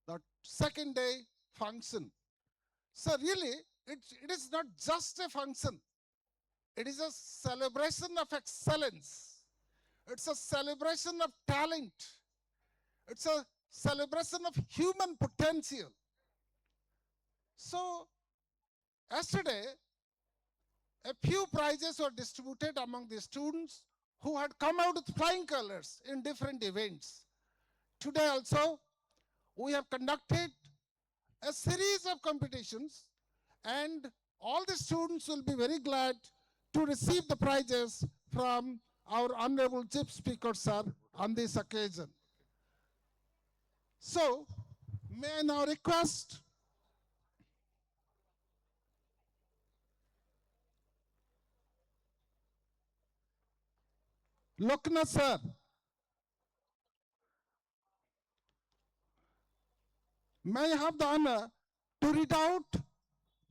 the second day function. So really, it is not just a function. It is a celebration of excellence. It's a celebration of talent. It's a celebration of human potential. So, yesterday, a few prizes were distributed among the students who had come out with flying colors in different events. Today also, we have conducted a series of competitions, and all the students will be very glad to receive the prizes from our Honorable Chief Speaker, sir, on this occasion. So, may I now request Loknath sir. May I have the honor to read out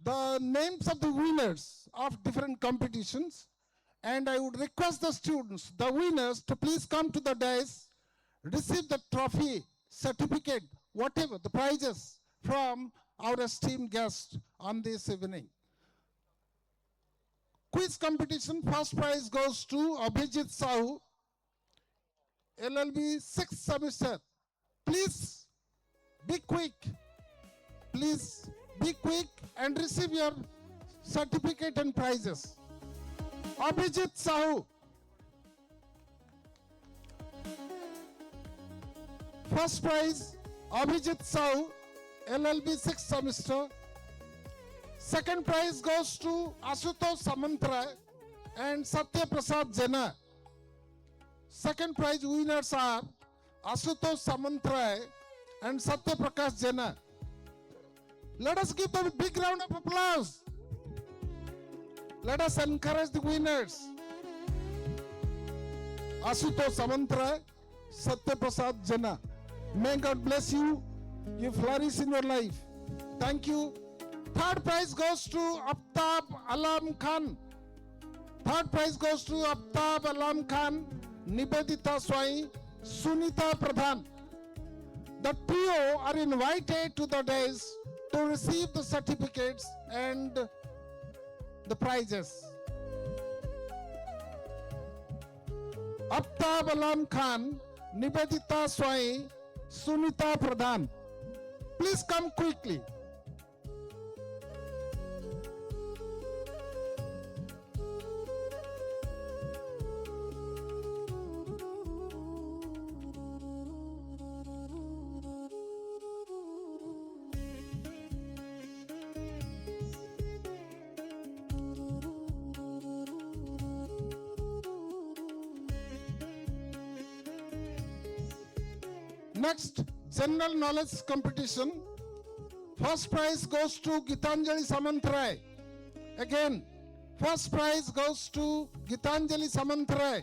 the names of the winners of different competitions, and I would request the students, the winners, to please come to the dais, receive the trophy, certificate, whatever the prizes from our esteemed guest on this evening. Quiz competition, first prize goes to Abhijit Sahu, LLB 6th semester. Please be quick. Please be quick and receive your certificate and prizes. Abhijit Sahu. First prize, Abhijit Sahu, LLB 6th semester. Second prize goes to Ashutosh Samantray and Satya Prasad Jena. Second prize winners are Ashutosh Samantray and Satya Prakash Jena. Let us give them a big round of applause. Let us encourage the winners. Ashutosh Samantray, Satya Prasad Jena. May God bless you. You flourish in your life. Thank you. Third prize goes to Aftab Alam Khan. Third prize goes to Aftab Alam Khan, Nibedita Swai, Sunita Pradhan. The trio are invited to the dais to receive the certificates and the prizes. Aftab Alam Khan, Nibedita Swai, Sunita Pradhan. Please come quickly. Next, general knowledge competition. First prize goes to Gitanjali Samantray. Again, first prize goes to Gitanjali Samantray.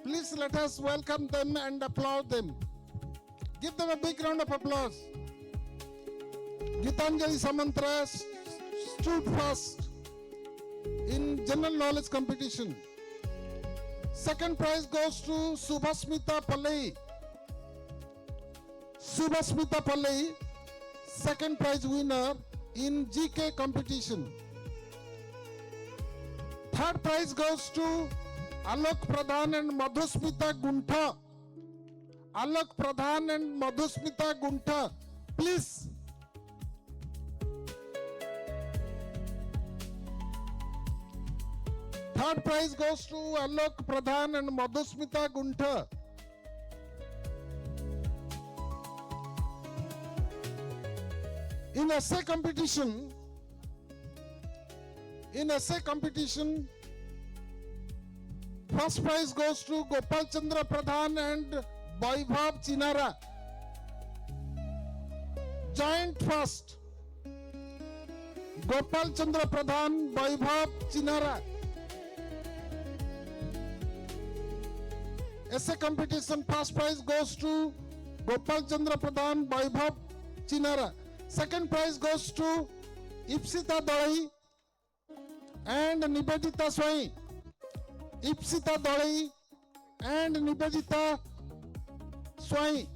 Please let us welcome them and applaud them. Give them a big round of applause. Gitanjali Samantray stood first in general knowledge competition. Second prize goes to Subhasmita Pallai. Subhasmita Pallai, second prize winner in GK competition. Third prize goes to Alok Pradhan and Madhusmita Guntha. Alok Pradhan and Madhusmita Guntha, please. Third prize goes to Alok Pradhan and Madhusmita Guntha. In essay competition, first prize goes to Gopal Chandra Pradhan and Vaibhav Chinara. Joint first, Gopal Chandra Pradhan, Vaibhav Chinara. Essay competition, first prize goes to Gopal Chandra Pradhan, Vaibhav Chinara. Second prize goes to Ipsita Dalai and Nibedita Swai. Ipsita Dalai and Nibedita Swai.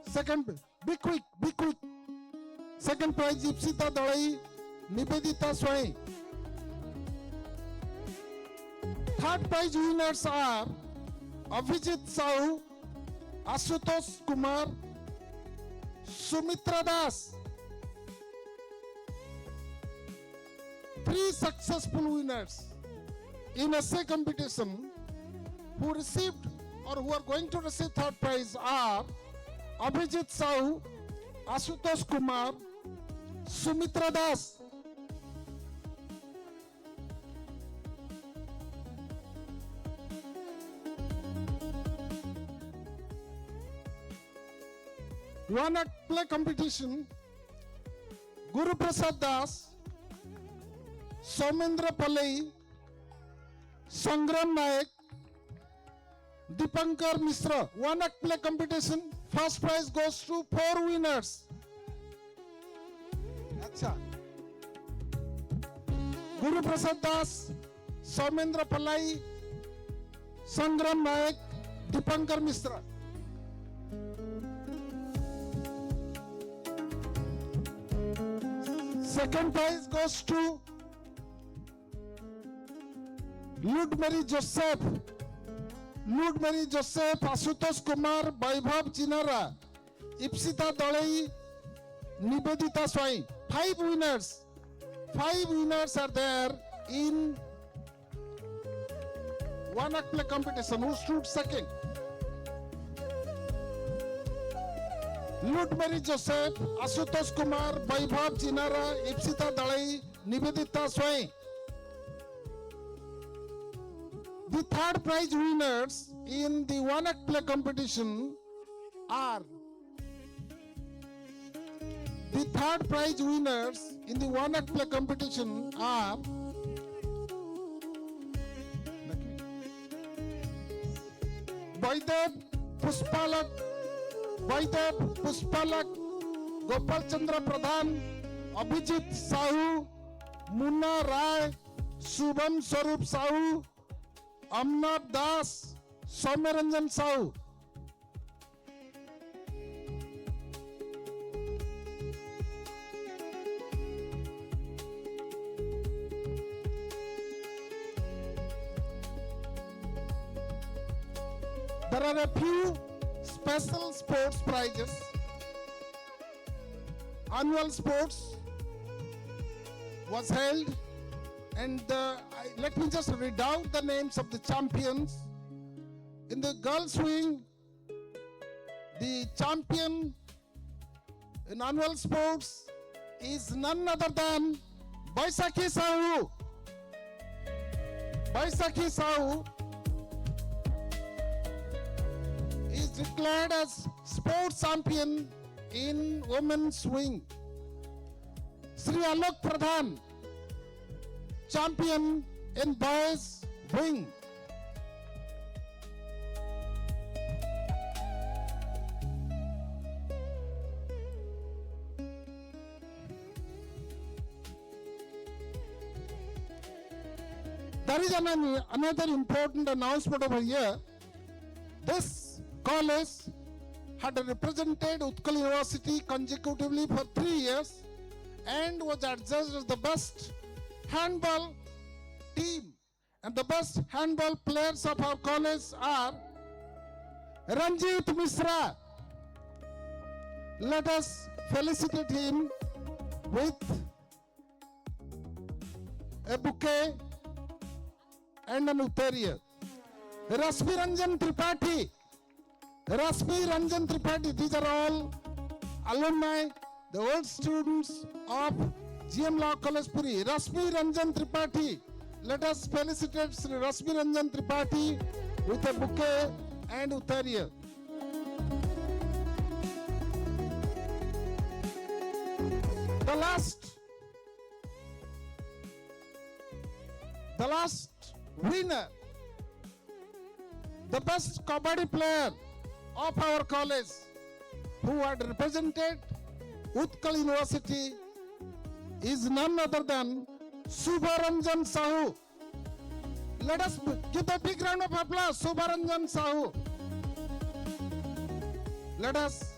Second, be quick. Second prize Ipsita Dalai, Nibedita Swai. Third prize winners are Abhijit Sahu, Ashutosh Kumar, Sumitra Das. Three successful winners in essay competition who received or who are going to receive third prize are Abhijit Sahu, Ashutosh Kumar, Sumitra Das. One act play competition. Guru Prasad Das, Soumendra Palai, Sangram Naik, Dipankar Misra. One act play competition. First prize goes to 4 winners. Acha. Guru Prasad Das, Soumendra Palai, Sangram Naik, Dipankar Misra. Second prize goes to Ludmary Joseph, Asutosh Kumar, Vaibhav Chinara, Ipsita Dalai, Nivedita Swai. 5 winners. 5 winners are there in one act play competition. Who stood second? Ludmary Joseph, Asutosh Kumar, Vaibhav Chinara, Ipsita Dalai, Nivedita Swai. The third prize winners in the one act play competition are Vaidev Puspalak, Gopal Chandra Pradhan, Abhijit Sahu, Munna Rai, Shubham Swarup Sahu, Amnath Das, Soumyaranjan Sahu. There are a few special sports prizes. Annual sports was held, and let me just read out the names of the champions. In the girls' wing, the champion in annual sports is none other than Baisakhi Sahu. Baisakhi Sahu is declared as sports champion in women's wing. Sri Alok Pradhan, champion in boys wing. There is another important announcement over here. This college had represented Utkal University consecutively for 3 years and was adjudged as the best handball team. And the best handball players of our college are Ranjit Misra. Let us felicitate him with a bouquet and an uttariya. Rasmi Ranjan Tripathi, these are all alumni, the old students of GM Law College Puri. Rasmi Ranjan Tripathi, let us felicitate Sri Rasmi Ranjan Tripathi with a bouquet and uttariya. The last winner, the best kabaddi player of our college who had represented Utkal University is none other than Subharanjan Sahu. Let us give a big round of applause, Subharanjan Sahu. Let us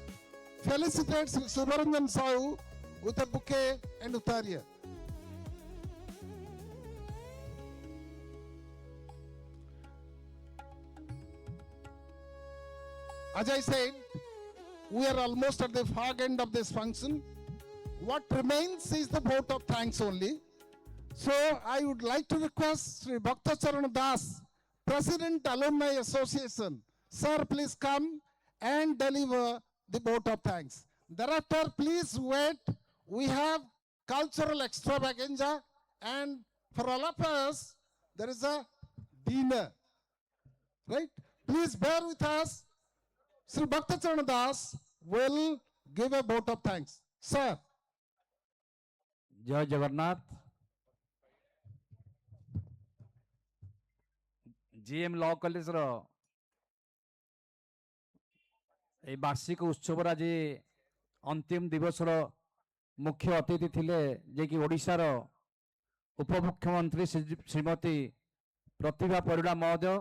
felicitate Subharanjan Sahu with a bouquet and uttariya. As I said, we are almost at the far end of this function. What remains is the vote of thanks only. So I would like to request Sri Bhakta Charan Das, President Alumni Association. Sir, please come and deliver the vote of thanks. Thereafter, please wait. We have cultural extravaganza, and for all of us, there is a dinner. Right? Please bear with us. Sri Bhakta Charan Das will give a vote of thanks. Sir. जय Jagannath. GM law college रो ए वार्षिक उत्सव आज अंतिम दिवस रो मुख्य अतिथि थिले जे कि ओडिशार उपमुख्यमंत्री श्रीमती प्रतिभा परिड़ा महोदय,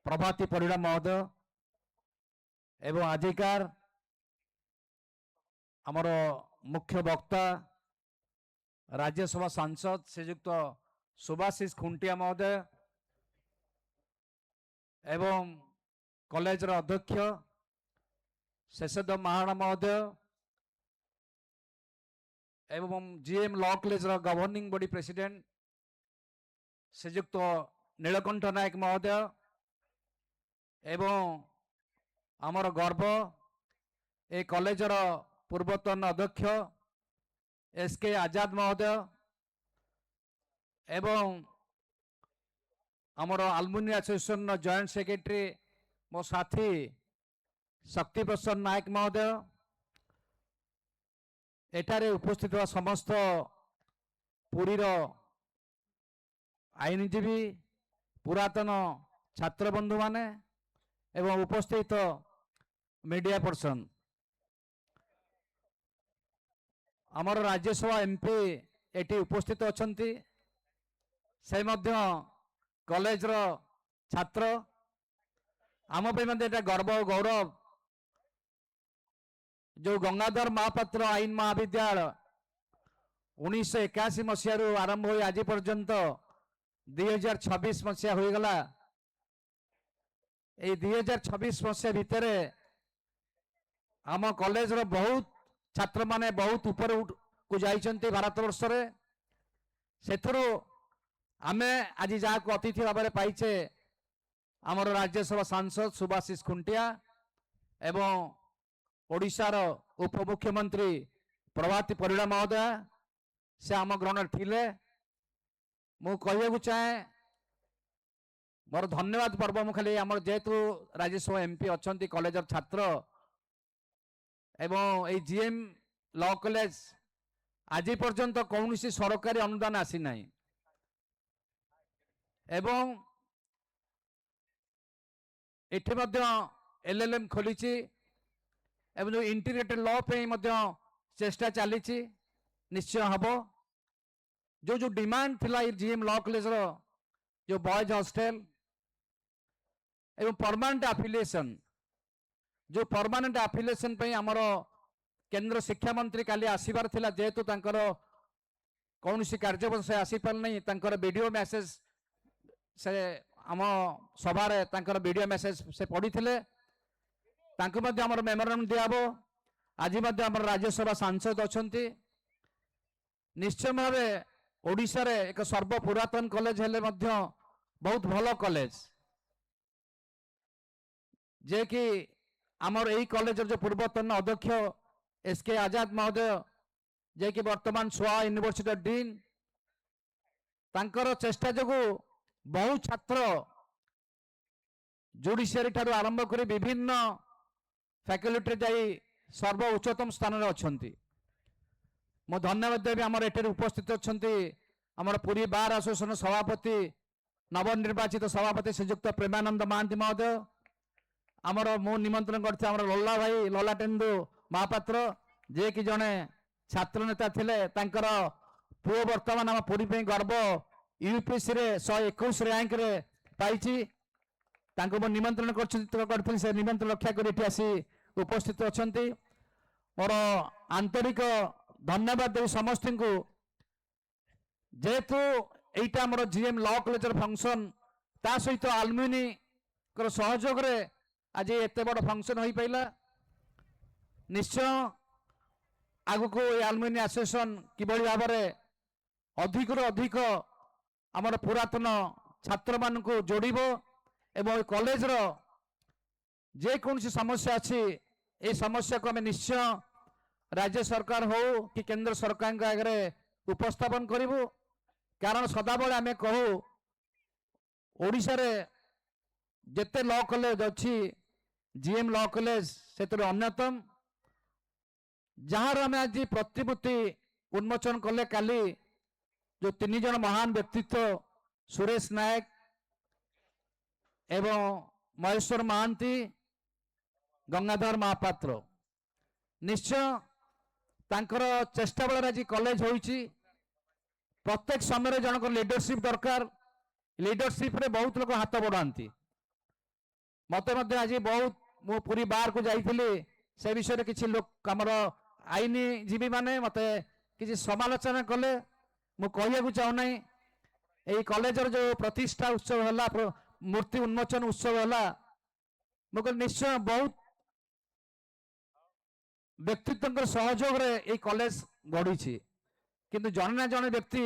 प्रभाती परिड़ा महोदय एवं आजिकार आमर मुख्य वक्ता राज्यसभा सांसद श्रीयुक्त सुभाषिष खुंटिया महोदय एवं कॉलेज अध्यक्ष शेषदेव महाराणा महोदय एवं GM law college governing body president Sriyukta Nilakantha Nayak महोदय एवं आमर गर्व ए कॉलेज पूर्वतन अध्यक्ष एसके आजाद महोदय एवं आमर आलुमिनी एसोसिएशन जॉइंट सेक्रेटरी मो साथी शक्ति प्रसाद नायक महोदय, एठारे उपस्थित हुआ समस्त पुरीर आईनजीवी पुरातन छात्र बंधु माने एवं उपस्थित मीडिया पर्सन, आमर राज्यसभा एमपी एटी उपस्थित अछंती से मध्य कॉलेज रो छात्र आम पे मध्य एटा गर्व और गौरव जो गंगाधर महापात्र आईन महाविद्यालय 1981 मसीह आरंभ हो आज पर्यंत 2026 मसीहा हो गला। ए 2026 मसीहा भितर आम कॉलेज रो बहुत छात्र माने बहुत ऊपर को जाइछन्ते भारत वर्ष रे सेथरो आमे आज जहाँ को अतिथि भाव में पाइचे आमर राज्यसभा सांसद सुभाषिष खुंटिया एवं ओडिशार उपमुख्यमंत्री प्रभाती परिड़ा महोदय से आम ग्रहण थिले। मु कहू चाहे मोर धन्यवाद पर्व मु खाली आमर जेहेतु राज्यसभा एमपी अछंती कॉलेज छात्र एवं ए जीएम लॉ कॉलेज आज पर्यंत कौन सरकारी अनुदान आसी नहीं एवं एठी मध्य एलएलएम खोली एवं जो इंटीग्रेटेड लॉ पे मध्य चेष्टा चली निश्चय हम जो जो डिमांड थिला जीएम लॉ कॉलेज रो जो बॉयज हॉस्टल एवं परमानेंट एफिलिएशन जो परमानेंट एफिलिएशन पे आमर केंद्र शिक्षा मंत्री काली आसीबार थिला जेहेतु तांकर कौन सी कार्य से आसी पार नहीं तांकर वीडियो मैसेज से आम सभा तांकर वीडियो मैसेज से पढ़ी थिले तांको मध्य आमर मेमोरेंडम दियाबो। आज मध्य आमर राज्यसभा सांसद अछंती निश्चय भाव ओडिशा रे एक सर्व पुरातन कॉलेज हेले मध्य बहुत भलो कॉलेज जे कि आमर एही कॉलेज जो पूर्वतन अध्यक्ष एसके आजाद महोदय जे कि वर्तमान सोआ यूनिवर्सिटी डीन तांकर चेष्टा जगु बहुत छात्र जुडिशियरी ठारू आरंभ कर विभिन्न फैकल्टी जाई सर्व उच्चतम स्थान रे अछंती। मो धन्यवाद देवी आमर एठे उपस्थित अछंती आमर पुरी बार एसोसिएशन सभापति नवनिर्वाचित सभापति श्रीयुक्त प्रेमानंद महांती महोदय, आमर मु निमंत्रण करथि आमर लोला भाई ललाटेन्दु महापात्र जे कि जने छात्र नेता थिले तांकर पुओ वर्तमान आम पुरी पे गर्व यूपीएससी रे 121 रैंक रे पाइछि तांको मो निमंत्रण करथि से निमंत्रण रक्षा करी आसी उपस्थित अछंती। मोर आंतरिक धन्यवाद देवी समस्त को जेहेतु एटा हमर जीएम लॉ कॉलेज फंक्शन ता सहित आलुमिनी कर सहयोग रे आज एते बड़ फंक्शन होई पाइला। निश्चय आगु को आलुमिनी एसोसिएशन किबळी भाव रे अधिक रो अधिक हमर पुरातन छात्र मान को जोड़िबो एवं कॉलेज रो जे कौन सी समस्या अच्छी ए समस्या को हमें निश्चय राज्य सरकार हो कि केंद्र सरकार के आगे उपस्थापन करूँ। कारण सदाबले आम कहू ओडिशा रे जेते लॉ कॉलेज अच्छी जीएम लॉ कॉलेज से अन्यतम जहार आम आज प्रतिमूर्ति उन्मोचन कले काली जो 3 जन महान व्यक्तित्व सुरेश नायक एवं महेश्वर महांती गंगाधर महापात्र निश्चय तांकर चेष्टा बल आज कॉलेज होईची प्रत्येक समय जनक लीडरशिप दरकार लीडरशिप रे बहुत लोग हाथ बढ़ाती मत आज बहुत मु पूरी बार को जाइली से विषय में किसी लोग आमर आईनजीवी माने मत किसी समालोचना कले मु कहू चाहूना यही कॉलेजर जो प्रतिष्ठा उत्सव है मूर्ति उन्मोचन उत्सव है मुझे निश्चय बहुत व्यक्तित्व सहयोग रे यही कॉलेज गढ़ी किंतु जन ना जन व्यक्ति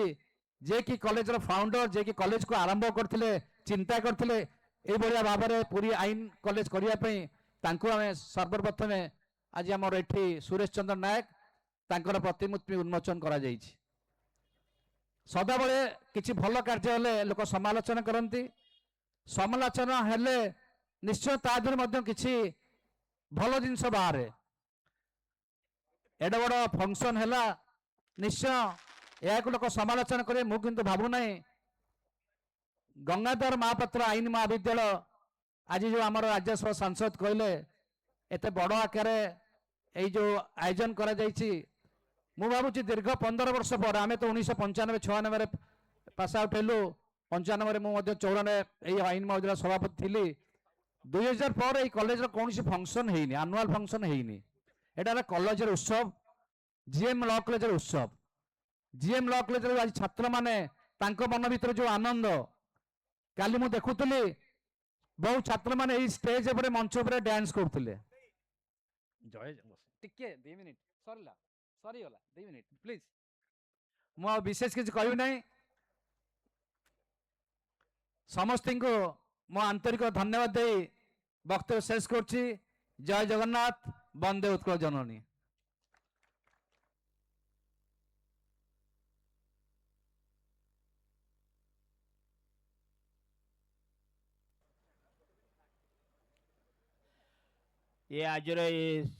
जे कि कॉलेज फाउंडर जे कि कॉलेज को आरंभ करते चिंता करते ये भाव में पूरी आईन कॉलेज करने सर्वप्रथम आज आम एठी सुरेश चंद्र नायक तांकर प्रतिमूर्ति उन्मोचन करा जायछि सदाबले किछि भल कार्य हेले लोक समालोचना करती समालोचना हेले निश्चय तादर मध्य किछि भल जिनस बाहर एडा बड़ फंक्शन हैला निश्चय या लोक समालोचना करे मु किंतु भाबु नाही गंगाधर महापात्र आईन महाविद्यालय आज जो आमर राज्यसभा सांसद कहले एते बड़ आकार ये जो आयोजन करा जायछि मु भाबुची दीर्घ 15 वर्ष पर आमे तो 1995 96 पास आउट हेलु 95 मु मध्य 94 आईन महाविद्यालय सभापति थिली 2000 पर ये कॉलेज रो कोनसी फंक्शन हेइनी एनुअल फंक्शन हेइनी एटा कॉलेज रो उत्सव जीएम लॉ कॉलेज रो उत्सव जीएम लॉ कॉलेज रो आज छात्र माने तांको मन भीतर जो आनंद काली मु देखुतली बहुत छात्र माने ई स्टेज ऊपर मंच ऊपर डांस करथले जय टिके 2 मिनिट सरला सरी होला 2 मिनिट प्लीज मु विशेष किछ कहू नै समस्त को मो आंतरिक धन्यवाद दे वक्तव्य शेष करछि जय जगन्नाथ वंदे उत्कल जननी ये आज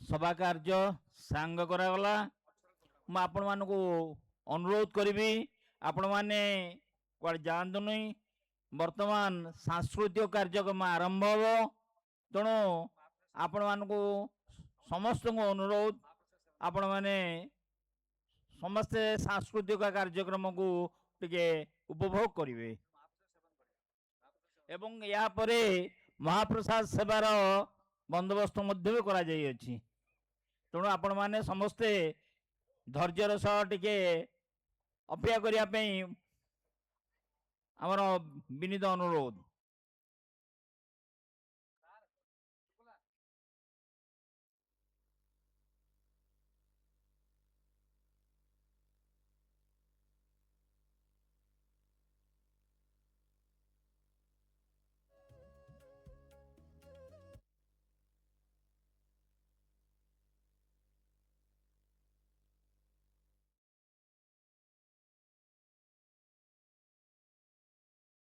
सभा कार्य सांग करागला मैं आपण मान को अनुरोध करी आपण मैंने कड़े जातु नहीं वर्तमान सांस्कृतिक कार्यक्रम आरंभ हो तेणु आपण मान को समस्त को अनुरोध आपण मैंने समस्ते सांस्कृतिक कार्यक्रम को टिके उपभोग करेंगे एवं या परे महाप्रसाद सेवार बंदोबस्त मध्य करा जाई अछि तेणु आपण माने समस्ते धैर्यर सह टिके अपेक्षा करिया पई हमर विनीत अनुरोध।